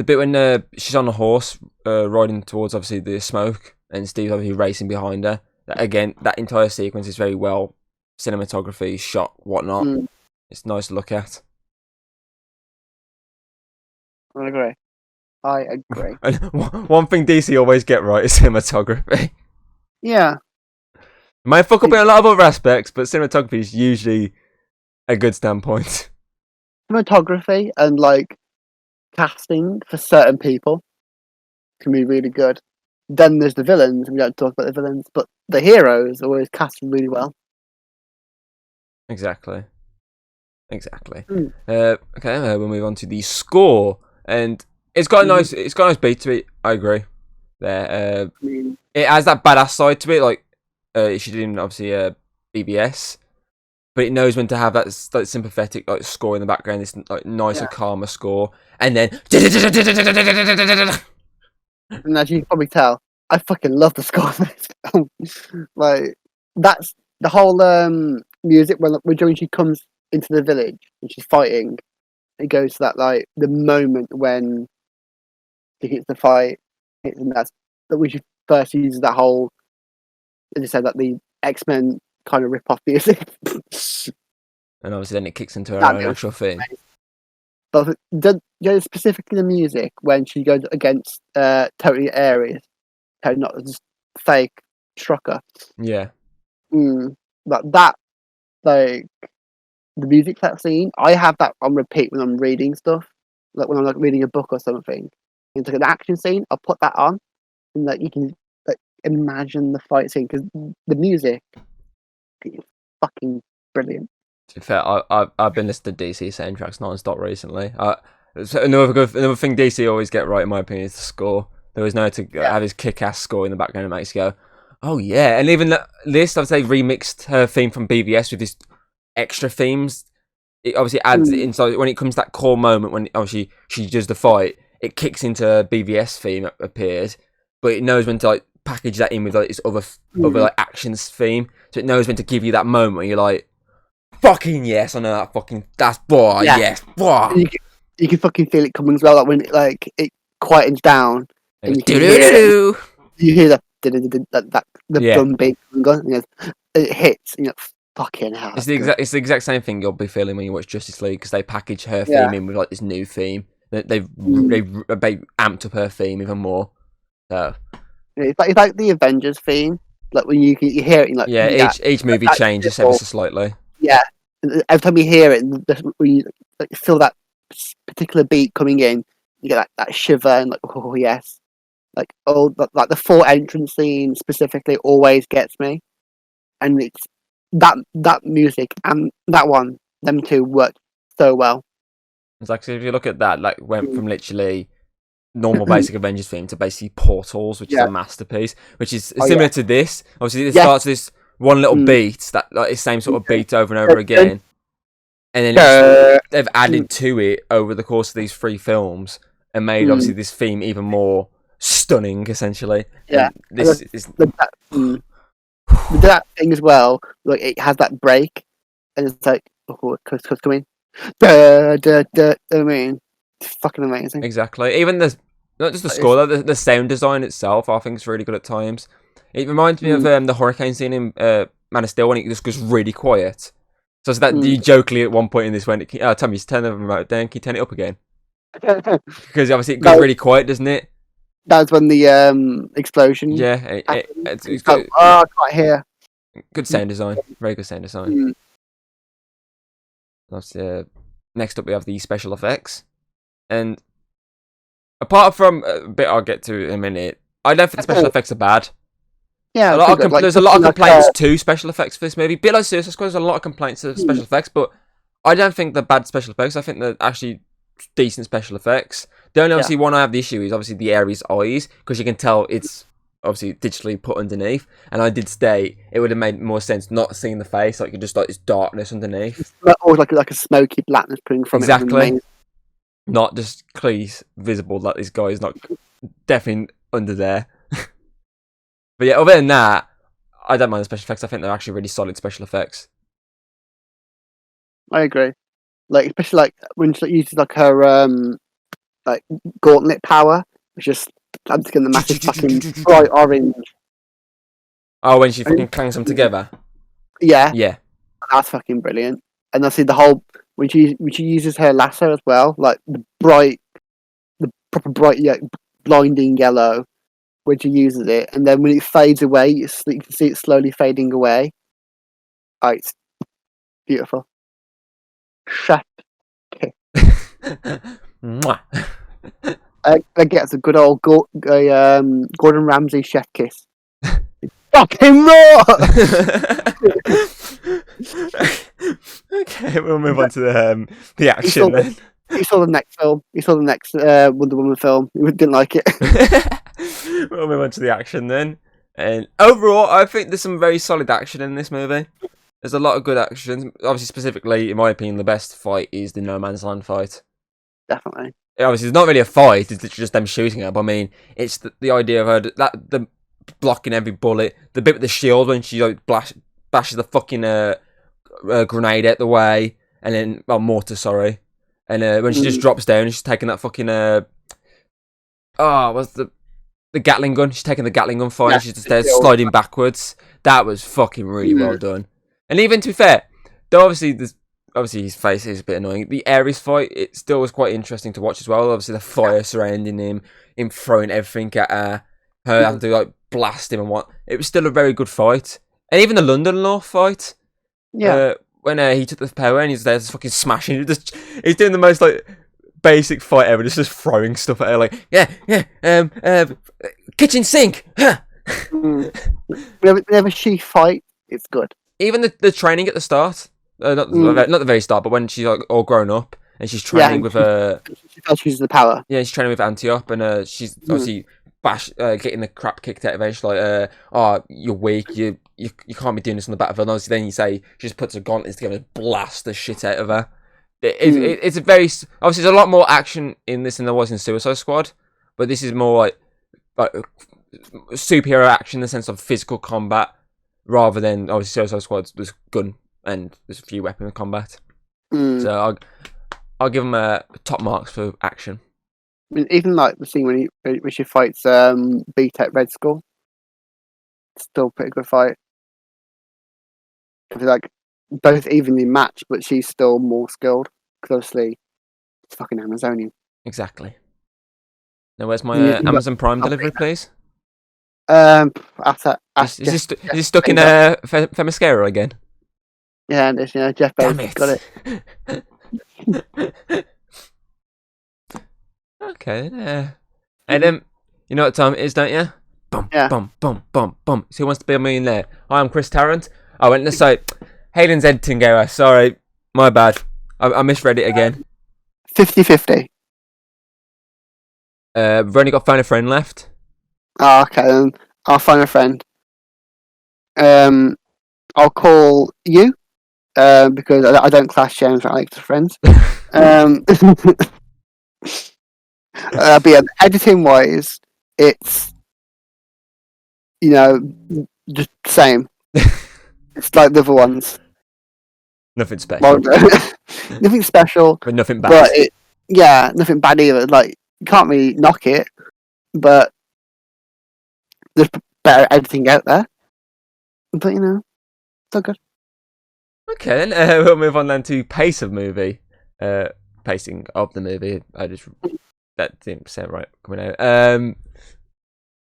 bit when she's on a horse riding towards obviously the smoke and Steve's obviously racing behind her. That entire sequence is very well cinematography shot, whatnot. It's nice to look at. I agree. I agree. And one thing DC always get right is cinematography. Yeah. Might fuck up in a lot of other aspects, but cinematography is usually a good standpoint. Cinematography and like casting for certain people can be really good. Then there's the villains, and we don't talk about the villains, but the heroes always cast really well. Exactly. Exactly. Mm. Okay, we'll move on to the score, and it's got a nice beat to it. I agree. There, I mean, it has that badass side to it. Like, she did in obviously BBS, but it knows when to have that sympathetic like score in the background. This like nicer, yeah. calmer score, and then And as you can probably tell, I fucking love the score for this film. Like, that's the whole music when she comes into the village and she's fighting. It goes to that like the moment when she hits the fight, and that's that when she first uses that whole, as you said, that the X-Men kind of rip off music. and obviously then it kicks into her That own goes actual thing. amazing. But specifically the music when she goes against Totally Aries, not just fake Strucker. Yeah, But that like the music for that scene, I have that on repeat when I'm reading stuff, like when I'm like reading a book or something. It's like an action scene. I'll put that on, and like you can like imagine the fight scene because the music is fucking brilliant. to be fair, I've been listening to DC soundtracks non-stop recently. So another thing DC always get right in my opinion is the score. There was no to Yeah. have his kick-ass score in the background that makes you go, oh yeah. And even this, I'd say, remixed her theme from BVS with this extra themes. It obviously adds it Mm, inside when it comes to that core moment when obviously she does the fight. It kicks into a BVS theme that appears, but it knows when to like package that in with like this other mm, like actions theme. So it knows when to give you that moment where you're like, fucking yes, I know that fucking that's boy, yeah, yes, boy. and you can fucking feel it coming as well. Like when it quietens down, It and goes you can doo doo hear it. doo. You hear that the Yeah, drum beat and it hits. And you're like, fucking hell, that's good. it's the exact same thing you'll be feeling when you watch Justice League because they package her theme Yeah. in with like this new theme. Mm. They amped up her theme even more. So It's like the Avengers theme. Like when you hear it, you like yeah, you get each movie that changes ever shiver. so slightly. Yeah, and every time you hear it, when you like, feel that particular beat coming in, you get that shiver and like, oh yes, like like the full entrance scene specifically always gets me, and it's that music and that one, them two work so well. It's like so if you look at that, like went Mm. from literally normal basic Avengers theme to basically Portals, which is a Yeah. masterpiece, which is Oh similar yeah. to this. Obviously, it Yes. starts this one little Mm. beat that like the same sort of Okay. beat over and over again, and then they've Mm. added to it over the course of these three films and made Mm. obviously this theme even more stunning, essentially. Yeah. And And this is with that thing as well, like it has that break, and it's like, oh, it's coming. I mean, it's fucking amazing. exactly even the not just the Like, it's, score, though, the sound design itself, I think is really good at times. It reminds me of mm, the hurricane scene in Man of Steel when it just goes really quiet. So it's that mm. you jokingly at one point in this when Tommy, just turn the remote down. Can you turn it up again? Because obviously it goes that, really quiet, doesn't it? that's when the explosion Yeah, happens. it's Oh, good. I can't hear. Good sound design, very good sound design. Mm. That's, next up we have the special effects, and apart from a bit I'll get to in a minute, I don't think the special effects are bad. Yeah, pretty good. Like There's a lot something of like complaints to special effects for this movie. Bit like Suicide Squad, there's a lot of complaints to mm, special effects, but I don't think they're bad special effects. I think they're actually decent special effects. The only yeah, obviously one I have the issue is obviously the Ares eyes because you can tell it's obviously digitally put underneath. And I did state it would have made more sense not seeing the face, like you just like this darkness underneath. or like a smoky blackness coming from it would be Exactly, amazing. not just clearly visible that this guy is not definitely under there. But yeah, other than that, I don't mind the special effects. I think they're actually really solid special effects. I agree. Like especially like when she uses like her like gauntlet power, it's just I'm just getting the massive fucking bright orange. Oh, when she And fucking clangs them together. yeah, Yeah. that's fucking brilliant. And I see the whole when she uses her lasso as well, like the proper bright, yeah, blinding yellow when she uses it, and then when it fades away, you can see it slowly fading away. Oh, it's beautiful. Chef kiss. Mwah. I get a good old Gordon Ramsay chef kiss. Fucking raw. Okay. Okay, we'll move on to the He saw, action then. he saw the next film. He saw the next Wonder Woman film. He didn't like it. We'll move on to the action then. And overall, I think there's some very solid action in this movie. There's a lot of good action. Obviously, specifically, in my opinion, the best fight is the No Man's Land fight. Definitely. Obviously, it's not really a fight. It's literally just them shooting her. But I mean, it's the idea of her the blocking every bullet. The bit with the shield when she like bashes the fucking grenade out the way, and then mortar, sorry. And when she just drops down, she's taking that fucking what's the Gatling gun? She's taking the Gatling gun fire. Yeah, And she's just there sliding backwards. That was fucking really well done. And even to be fair, though obviously his face is a bit annoying. The Ares fight, it still was quite interesting to watch as well. Obviously the fire surrounding him throwing everything at her having to like blast him and what. It was still a very good fight. And even the London Law fight. Yeah. When he took the power and he's there just fucking smashing. He's doing the most like basic fight ever, just throwing stuff at her like, kitchen sink. Whenever she fights, it's good. Even the training at the start, not the very start, but when she's like all grown up and she's training with her. She feels she's the power. Yeah, she's training with Antiope, and she's obviously getting the crap kicked out of her. She's like, "Oh, you're weak. You can't be doing this on the battlefield." And obviously, then you say she just puts her gauntlets together and blasts the shit out of her. It's a very obviously there's a lot more action in this than there was in Suicide Squad, but this is more like superhero action in the sense of physical combat rather than obviously Suicide Squad there's gun and there's a few weapon combat. So I'll give them top marks for action. I mean, even like the scene when she fights B-Tech Red Skull, still a pretty good fight. Because like both evenly matched, but she's still more skilled. Because obviously, it's fucking Amazonian. Exactly. Now, where's my Amazon Prime delivery, please? Is he stuck in Themyscira again? Yeah, and Jeff Bezos got it. Okay. And you know what time it is, don't you? Bum, bum, bum, bum, bum. So who wants to be a millionaire? Hi, I'm Chris Tarrant. I went to say Hayden's editing error. Sorry, my bad. I misread it again. 50-50. We've only got phone a friend left. Oh, okay, then I'll phone a friend. I'll call you. Because I don't clash James. I like to friends. But yeah, editing wise, it's just the same. It's like the other ones. Nothing special. Nothing special. But nothing bad. But nothing bad either. Like you can't really knock it, but there's better editing out there. But it's all good. Okay, then we'll move on then to pace of movie. Pacing of the movie. That didn't sound right coming out.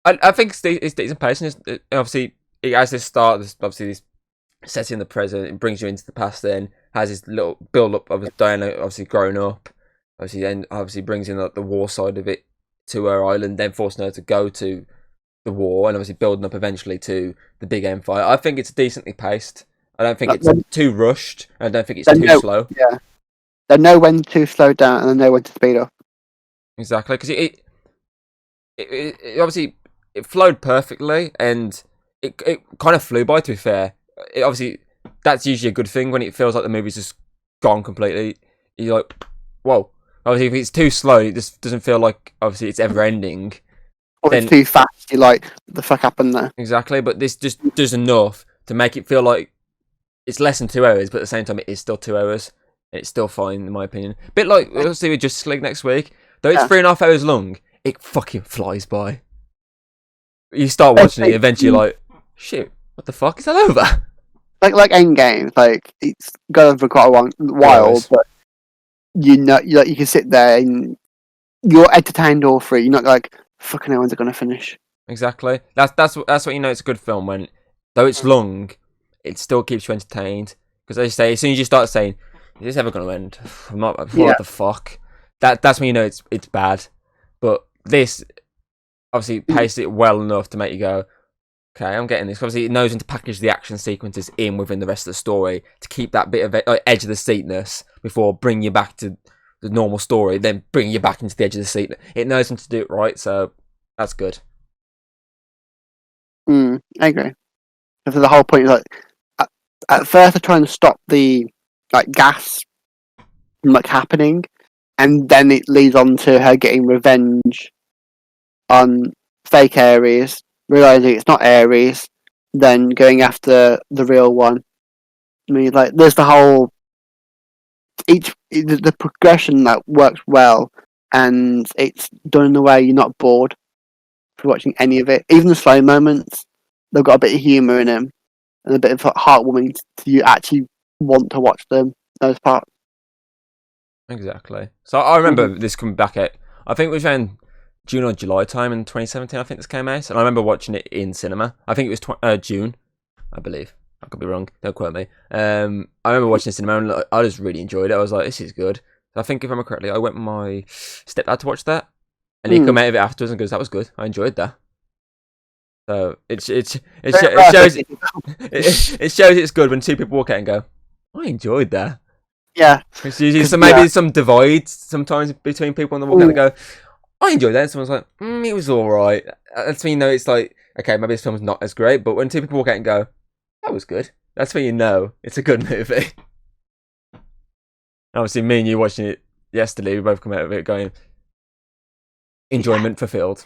I think it's decent pacing. Obviously, it has this start. Obviously, this sets in the present. It brings you into the past. Then has this little build up of Diana obviously growing up. Obviously, then brings in the war side of it to her island. Then forcing her to go to the war, and obviously building up eventually to the big end fight. I think it's decently paced. I don't think it's too rushed. I don't think it's too slow. Yeah, they know when to slow down and they know when to speed up. Exactly, because it obviously it flowed perfectly, and it kind of flew by. To be fair, obviously that's usually a good thing when it feels like the movie's just gone completely. You're like, whoa. Obviously, if it's too slow, it just doesn't feel like obviously it's ever ending. Or then, it's too fast. You're like, what the fuck happened there? Exactly, but this just does enough to make it feel like it's less than 2 hours, but at the same time, it is still 2 hours. And it's still fine, in my opinion. A bit like we'll see with Justice League next week. Though it's 3.5 hours long, it fucking flies by. You start watching it, eventually you're like, shit, what the fuck? Is that over? Like Endgame, like it's going for quite a while, but you can sit there and you're entertained all through. You're not like, fucking hell, when's it gonna finish? Exactly. That's what you know. It's a good film when, though it's long, it still keeps you entertained. Because as you say, as soon as you start saying, "Is this ever gonna end?" What the fuck? That's when you know it's bad. But this obviously paced it well enough to make you go, Okay, I'm getting this. Obviously, it knows when to package the action sequences in within the rest of the story to keep that bit of edge of the seatness before bringing you back to the normal story, then bring you back into the edge of the seat. It knows when to do it right, so that's good. I agree. So the whole point is like, at first they're trying to stop the like gas from like happening, and then it leads on to her getting revenge on fake Ares, realizing it's not Ares, then going after the real one. I mean, like there's the whole the progression that works well, and it's done in a way you're not bored for watching any of it. Even the slow moments, they've got a bit of humor in them and a bit of heartwarming. You actually want to watch them. Those parts. Exactly. So I remember this coming back at, I think it was around June or July time in 2017, I think this came out. And I remember watching it in cinema. I think it was June, I believe. I could be wrong. Don't quote me. I remember watching it in cinema and I just really enjoyed it. I was like, this is good. I think if I remember correctly, I went with my stepdad to watch that. And he come out of it afterwards and goes, that was good. I enjoyed that. So it shows it's good when two people walk out and go, I enjoyed that. Yeah. So maybe some divide sometimes between people on the walk out and go, I enjoyed that. And someone's like, it was alright. That's when you know it's like, okay, maybe this film's not as great. But when two people walk out and go, that was good, that's when you know it's a good movie. Obviously, me and you watching it yesterday, we both come out of it going, enjoyment fulfilled.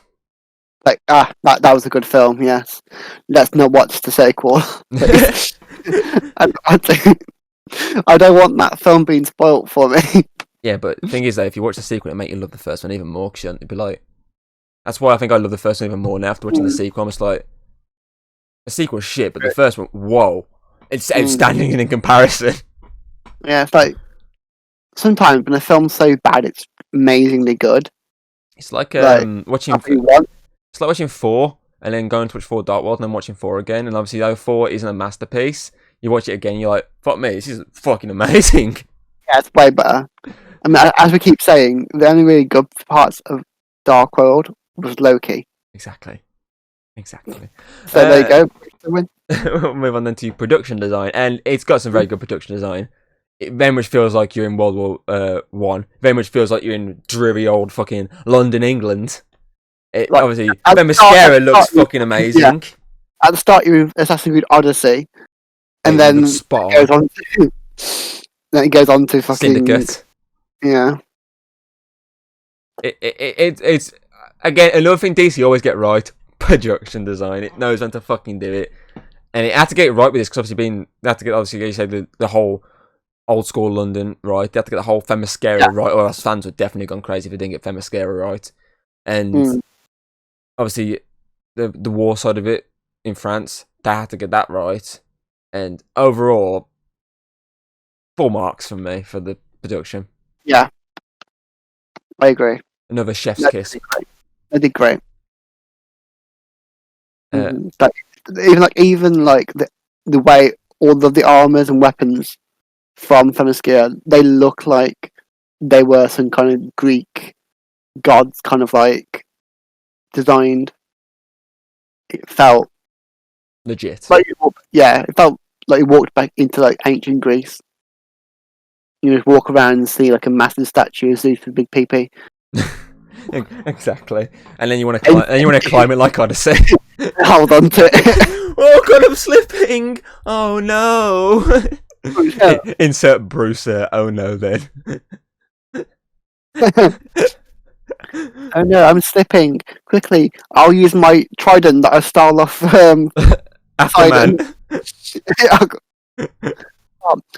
Like that was a good film. Yes, let's not watch the sequel. I don't want that film being spoilt for me. Yeah, but the thing is that if you watch the sequel, it'll make you love the first one even more. Cause you'd be like, that's why I think I love the first one even more now after watching the sequel. I'm just like, the sequel's shit, but the first one, whoa, it's outstanding in comparison. Yeah, it's like sometimes when a film's so bad, it's amazingly good. It's like watching. It's like watching 4 and then going to watch 4 Dark World and then watching 4 again. And obviously, though 4 isn't a masterpiece, you watch it again, you're like, fuck me, this is fucking amazing. Yeah, it's way better. I mean, as we keep saying, the only really good parts of Dark World was Loki. Exactly. So there you go. We'll move on then to production design. And it's got some very good production design. It very much feels like you're in World War One. Very much feels like you're in dreary old fucking London, England. Obviously, the mascara looks fucking amazing. Yeah. At the start, you're in Assassin's Creed Odyssey, and then it goes on to fucking Syndicate. Yeah. It's again another thing DC always get right: production design. It knows when to fucking do it, and it had to get it right with this because they had to get you say the whole old school London right. They had to get the whole Themyscira right, or else fans would definitely gone crazy if they didn't get Themyscira right, and. Obviously, the war side of it in France, they had to get that right. And overall, 4 marks from me for the production. Yeah, I agree. Another chef's kiss. They did great. But even like the way all of the armors and weapons from Themyscira, they look like they were some kind of Greek gods, kind of like designed. It felt legit. Like, it felt like you walked back into like ancient Greece. You just walk around and see like a massive statue of Zeus with a big PP. Exactly, and then you want to climb it like Odyssey. Hold on to it. Oh god, I'm slipping! Oh no! Insert Bruce. Oh no, then. Oh no, I'm slipping. Quickly, I'll use my trident that I stole off Afterman.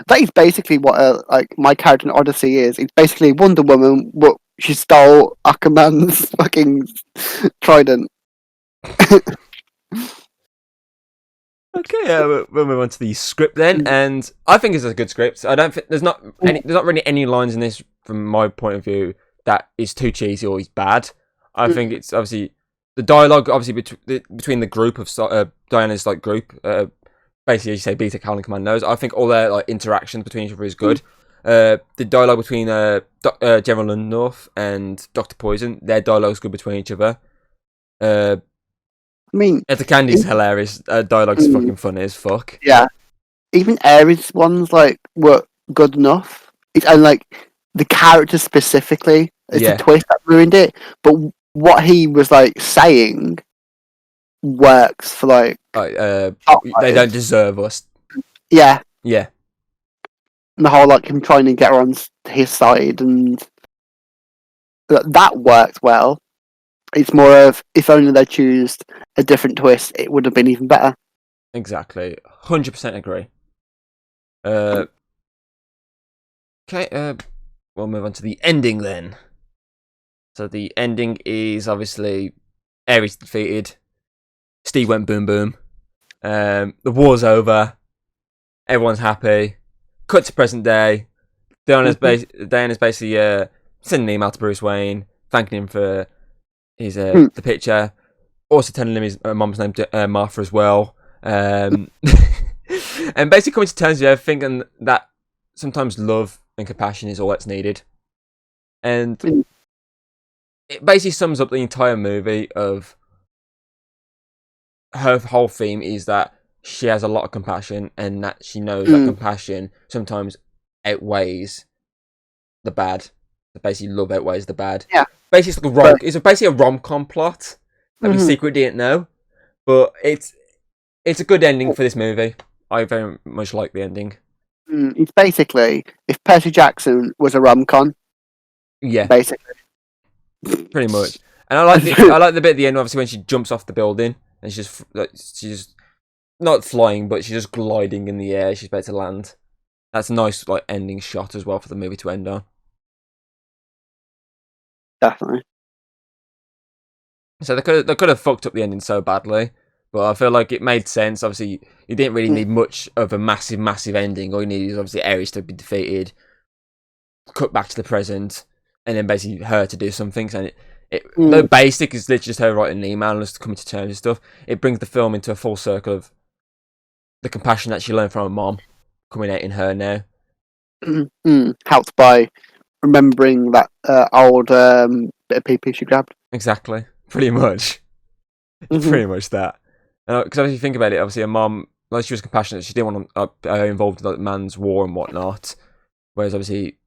That is basically what like my character in Odyssey is. It's basically Wonder Woman, but she stole Aquaman's fucking trident. Okay, we'll move on to the script then, and I think it's a good script. I don't think there's not really any lines in this from my point of view that is too cheesy or is bad. I think it's obviously the dialogue, obviously between the group of Diana's like group, basically as you say, Beta, Cal, and Commandos. I think all their like interactions between each other is good. The dialogue between General Lundorf and Dr. Poison, their dialogue is good between each other. I mean, Etta Candy's even, hilarious. Dialogue's mm, fucking funny as fuck. yeah, even Aries ones like were good enough. And like the character specifically, it's the Yeah. twist that ruined it. But what he was like saying works for like Like, plot they don't wise. deserve us. Yeah, Yeah, and the whole like him trying to get her on his side, and that worked well. It's more of if only they choose a different twist, it would have been even better. exactly. 100% agree. Uh, okay, we'll move on to the ending then. So the ending is obviously Ares defeated. Steve went boom boom. The war's over. Everyone's happy. Cut to present day. Diana's basically sending an email to Bruce Wayne, thanking him for his the picture. Also telling him his mom's name, Martha, as well. And basically coming to terms with thinking that sometimes love and compassion is all that's needed. And it basically sums up the entire movie of her whole theme is that she has a lot of compassion and that she knows that compassion sometimes outweighs the bad. Basically, love outweighs the bad. Yeah, Basically, it's basically a rom-com plot that we secretly didn't know, but it's a good ending for this movie. I very much like the ending. It's basically if Percy Jackson was a rom-com, Yeah, basically. pretty much. And I like the bit at the end, obviously, when she jumps off the building and she's not flying, but she's just gliding in the air. She's about to land. That's a nice like ending shot as well for the movie to end on. Definitely. So they could have fucked up the ending so badly, but I feel like it made sense. Obviously, you didn't really need much of a massive ending. All you need is obviously Ares to be defeated, cut back to the present, and then basically her to do some things. And though basic is literally just her writing an email and just coming to terms and stuff, it brings the film into a full circle of the compassion that she learned from her mom coming out in her now. Helped by remembering that old bit of PP she grabbed. Exactly, pretty much. It's pretty much that. Because if you think about it, obviously her mom, like she was compassionate, she didn't want to involved in like man's war and whatnot. Whereas obviously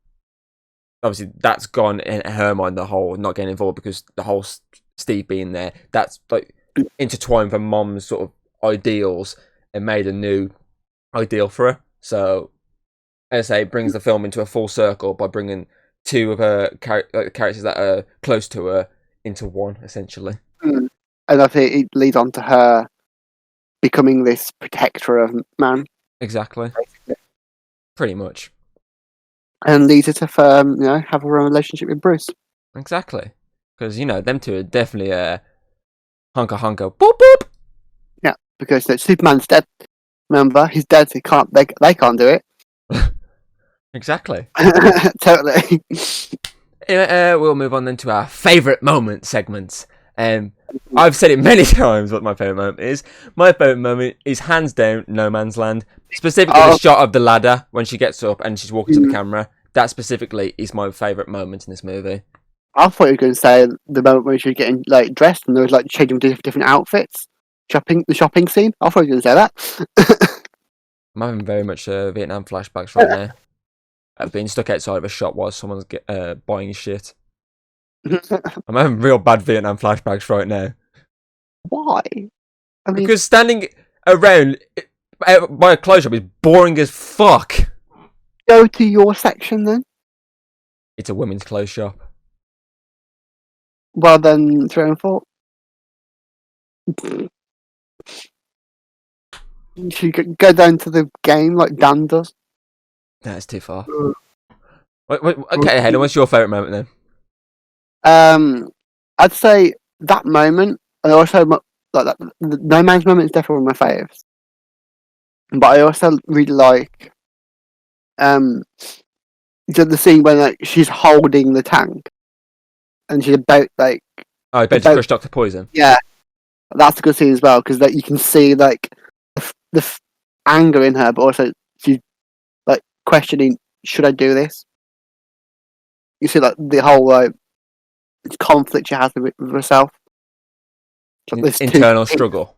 that's gone in her mind, the whole not getting involved because the whole Steve being there, that's like intertwined with her mom's sort of ideals and made a new ideal for her. So as I say, it brings the film into a full circle by bringing two of her characters that are close to her into one, essentially. And I think it leads on to her becoming this protector of man. Exactly. Pretty much. And leads her to have a relationship with Bruce. Exactly. Because, them two are definitely hunker hunker. Boop boop! Yeah, because Superman's dead. Remember, he's dead. He can't. They can't do it. Exactly. Totally. We'll move on then to our favourite moment segments. I've said it many times what my favourite moment is. My favourite moment is hands down No Man's Land. Specifically the shot of the ladder when she gets up and she's walking to the camera. That specifically is my favourite moment in this movie. I thought you were going to say the moment when she was getting like dressed and there was like changing different outfits. The shopping scene. I thought you were going to say that. I'm having very much Vietnam flashbacks right now. I've been stuck outside of a shop while someone's buying shit. I'm having real bad Vietnam flashbacks right now. Why? I mean, Because standing around by a clothes shop is boring as fuck. go to your section then. It's a women's clothes shop. Well, then 3 and 4. You should go down to the game like Dan does. That's too far. Okay, Hayden, what's your favourite moment then? I'd say that moment, and also like that. The No Man's Moment is definitely one of my faves. But I also really like the scene when like she's holding the tank and she's about like Oh, I bet you crushed Dr. Poison. yeah, that's a good scene as well because like you can see like the anger in her, but also she's like questioning, should I do this? You see like the whole conflict she has with herself. There's two, internal struggle.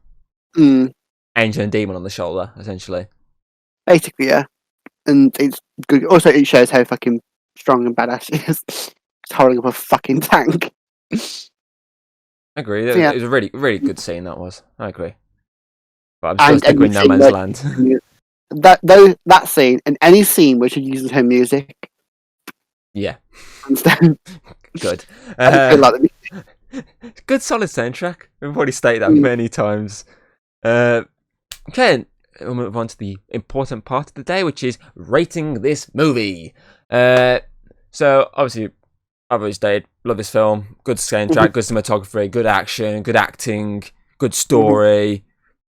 mm, Angel and demon on the shoulder, essentially. basically, yeah. And it's good. Also, it shows how fucking strong and badass she is. Just holding up a fucking tank. I agree. So, yeah. It was a really, really good scene, that was. I agree. But I'm still And sticking any with No scene Man's where Land. that scene and any scene where she uses her music, Yeah, hands down, good. I feel like Good solid soundtrack. We've already stated that mm, many times. Okay, we'll move on to the important part of the day, which is rating this movie. So obviously, I've always stated, love this film. Good soundtrack, good cinematography, good action, good acting, good story.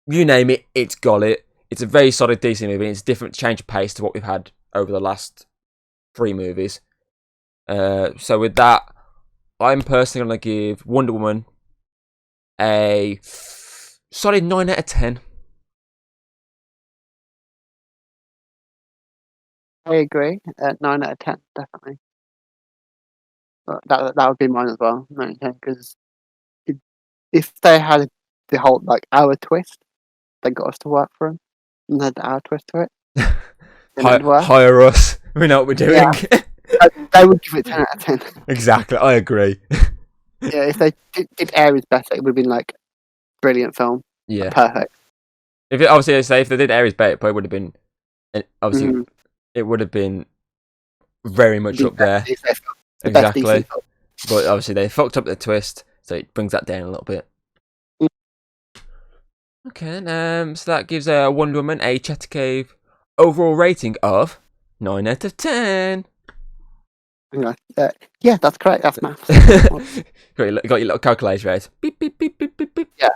You name it, it's got it. It's a very solid DC movie. It's a different change of pace to what we've had over the last 3 movies. So with that, I'm personally going to give Wonder Woman a solid 9 out of 10. I agree. 9 out of 10, definitely. But that would be mine as well. 9 out of 10, because if they had the whole like hour twist, they got us to work for them, and had the hour twist to it, then it'd work. Hire us. We know what we're doing. Yeah, they would give it 10 out of 10. Exactly, I agree. Yeah, if they did Ares better, it would have been like brilliant film, Yeah. perfect. If it, obviously, I say if they did Ares better, it probably would have been. Obviously, Mm-hmm. it would have been very much up there. The best DC Exactly. film. But obviously, they fucked up the twist, so it brings that down a little bit. Mm. Okay, so that gives Wonder Woman a Chatter Cave overall rating of 9 out of 10. Yeah, that's correct. That's maths. got your little calculator out. Beep, beep, beep, beep, beep, beep. Yeah,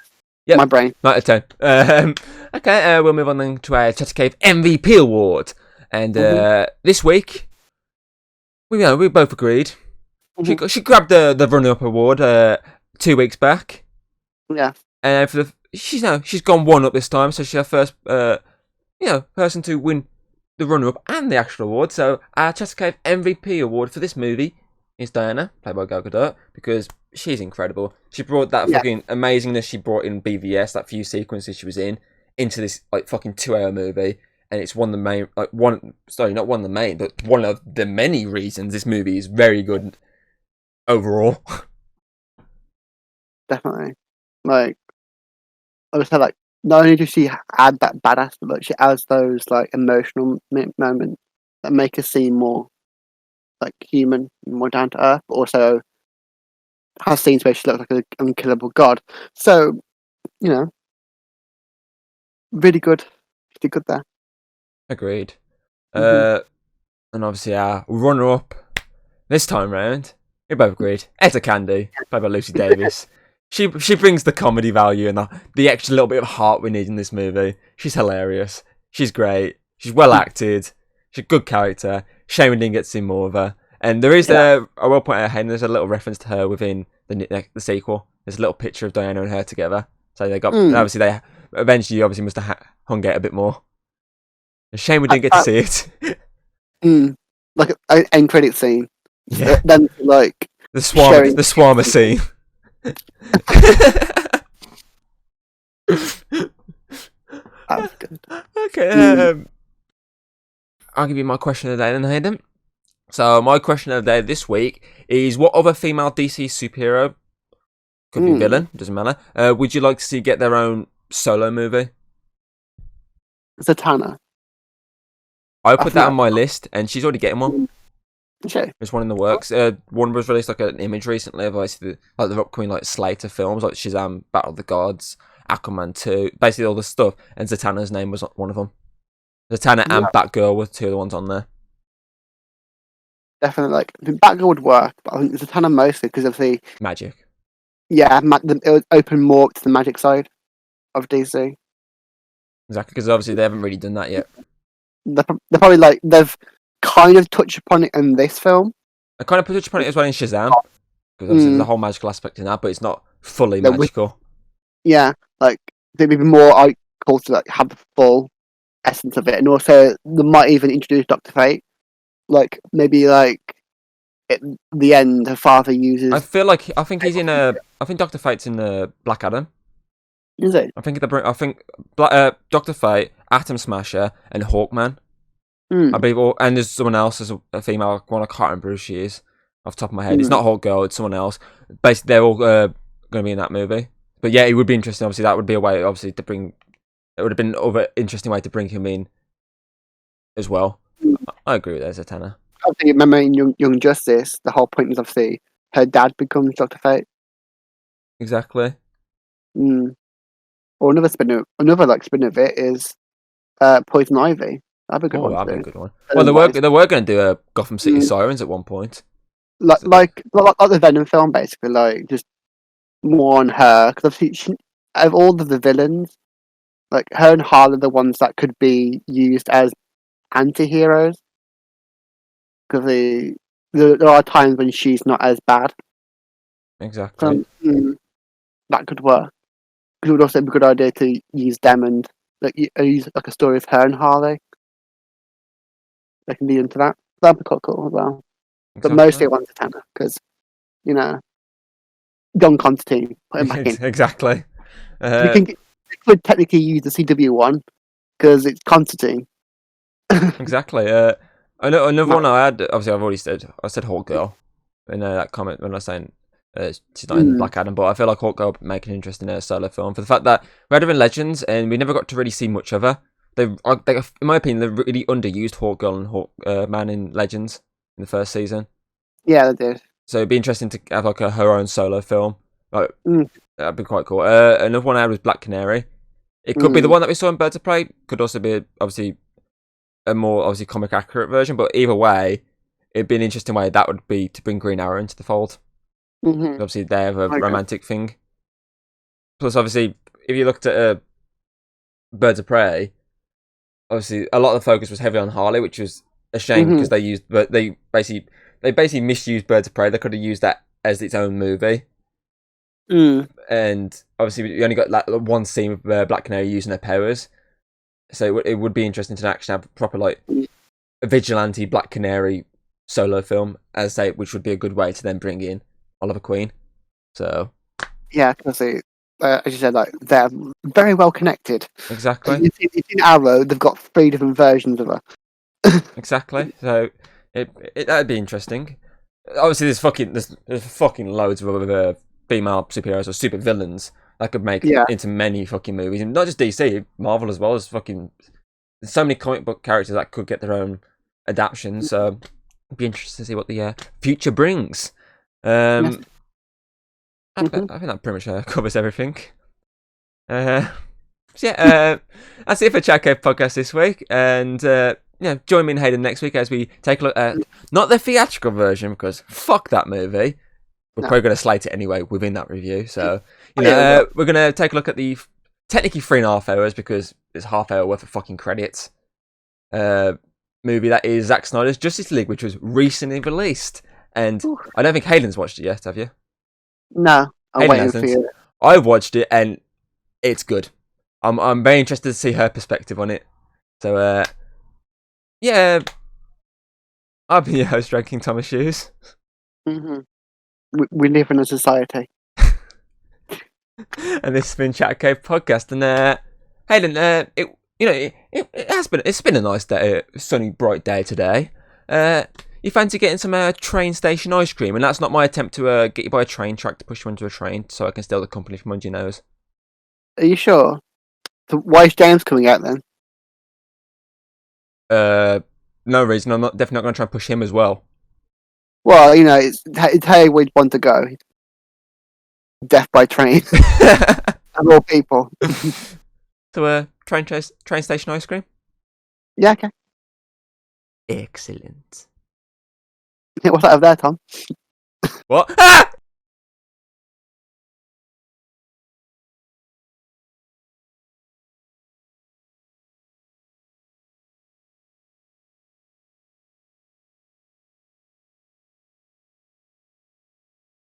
Yep, my brain. 9 out of 10. Okay, we'll move on then to our Chatter Cave MVP award. And this week, we both agreed. She grabbed the runner-up award 2 weeks back. Yeah. And she's gone 1 up this time, so she's our first person to win the runner-up and the actual award. So our Chatter Cave MVP award for this movie is Diana, played by Gal Gadot, because she's incredible. She brought that fucking amazingness she brought in BVS, that few sequences she was in, into this like fucking 2-hour movie. And it's one of the main, not one of the main, but one of the many reasons this movie is very good overall. Definitely. Like, I would say, like, not only does she add that badass, but she adds those like emotional moments that make her seem more like human, more down to earth. But also has scenes where she looks like an unkillable god. So, you know, really good. She did good there. Agreed. Mm-hmm. And obviously our runner-up this time round, we both agreed. Etta Candy, played by Lucy Davis. She brings the comedy value and the extra little bit of heart we need in this movie. She's hilarious. She's great. She's well acted. She's a good character. Shame we didn't get to see more of her. And there is I will point out, Hayden, there's a little reference to her within the sequel. There's a little picture of Diana and her together. So they got obviously they eventually must have hung out a bit more. A shame we didn't get to see it. Like an end credit scene. Yeah. Then like the Swarmer scene. That's good. Okay. I'll give you my question of the day then, Hayden. So my question of the day this week is: what other female DC superhero, could be villain, doesn't matter, would you like to see get their own solo movie? Zatanna. I put that on my list, and she's already getting one. Okay. There's one in the works. Warner Bros released like an image recently of like the upcoming like Slater films, like Shazam, Battle of the Gods, Aquaman 2, basically all this stuff. And Zatanna's name was one of them. Zatanna and Batgirl were 2 of the ones on there. Definitely, like the Batgirl would work, but I think Zatanna mostly because of the Magic. Yeah, it would open more to the magic side of DC. Exactly, because obviously they haven't really done that yet. They're probably like they've kind of touched upon it in this film. I kind of touched upon it as well in Shazam, because obviously there's a whole magical aspect in that, but it's not fully magical. Yeah, like they'd be more cool to like have the full essence of it, and also they might even introduce Doctor Fate. Like maybe like at the end, her father uses. I think he's in I think Doctor Fate's in Black Adam. Is it? I think Doctor Fate, Atom Smasher, and Hawkman. I Mm. believe, and there's someone else as a female one. I can't remember who she is off the top of my head. It's Mm. not Hawk Girl. It's someone else. Basically, they're all going to be in that movie. But yeah, it would be interesting. Obviously, that would be a way, obviously, to bring. It would have been an interesting way to bring him in as well. I agree with that as a tenor. I think remember in Young Justice, the whole point is obviously her dad becomes Dr. Fate. Exactly. Mm. Or another like spin of it is Poison Ivy. That'd be a good Oh, one that'd be to a do. good one. Well, Villain-wise. they were going to do a Gotham City Mm. Sirens at one point. Like, So, like like the Venom film, basically, like just more on her because obviously out of all of the villains, like her and Harley are the ones that could be used as anti-heroes because there are times when she's not as bad. exactly. So that could work. It would also be a good idea to use them and like use like a story of her and Harley. They can lead into that. That'd be quite cool as well. But mostly Exactly. I want to Tanner because you know John Constantine, put him back in. Exactly. We can we could technically use the CW one because it's Constantine. Exactly. Another Might one I had. Obviously, I've already said. I said Hawk Girl in that comment when I was saying she's not in mm, Black Adam, but I feel like Hawk Girl would make an interesting solo film for the fact that we had her in Legends and we never got to really see much of her. They in my opinion, they really underused Hawk Girl and Hawk Man in Legends in the first season. yeah, they did. So it'd be interesting to have like her own solo film. Like Mm, that'd be quite cool. Another one I had was Black Canary. It could be the mm, one that we saw in Birds of Prey. Could also be obviously a more obviously comic accurate version, but either way, it'd be an interesting way that would be to bring Green Arrow into the fold. mm-hmm. Obviously, they have a Okay. romantic thing. Plus, obviously, if you looked at Birds of Prey, obviously a lot of the focus was heavy on Harley, which was a shame Mm-hmm. because they basically misused Birds of Prey. They could have used that as its own movie, Mm, and obviously you only got like one scene of Black Canary using her powers. So it would be interesting to actually have a proper like mm, a vigilante Black Canary solo film, as say, which would be a good way to then bring in Oliver Queen. So yeah, because as you said, like they're very well connected. exactly, It's in Arrow. They've got 3 different versions of her. exactly. So that'd be interesting. Obviously, there's fucking loads of other female superheroes or super villains that could make Yeah. into many fucking movies, and not just DC, Marvel as well as fucking. There's so many comic book characters that could get their own adaptations. So it'd be interesting to see what the future brings. Yes. Mm-hmm. I think that pretty much covers everything. Uh, so yeah, that's it for Chat Cave Podcast this week. And yeah, join me and Hayden next week as we take a look at not the theatrical version because fuck that movie. We're No. probably going to slate it anyway within that review. So Oh, yeah, well. we're going to take a look at the technically 3.5 hours because it's half-hour worth of fucking credits. Movie that is Zack Snyder's Justice League, which was recently released, and Ooh. I don't think Hayden's watched it yet. Have you? No, I'm Hayden waiting for hasn't. you. I've watched it and it's good. I'm very interested to see her perspective on it. So yeah, I've been your host, Drinking Thomas Shoes, Mm-hmm. We live in a society. and this has been Chat Cave Podcast. And Hayden, it's been a nice day, sunny, bright day today. You fancy getting some train station ice cream? And that's not my attempt to get you by a train track to push you into a train, so I can steal the company from under your nose. Are you sure? So why is James coming out then? No reason. I'm definitely not going to try and push him as well. Well, it's how we'd want to go. Death by train. Of all people. So, train station ice cream? Yeah, okay. Excellent. What's that over there, Tom? What? Ah!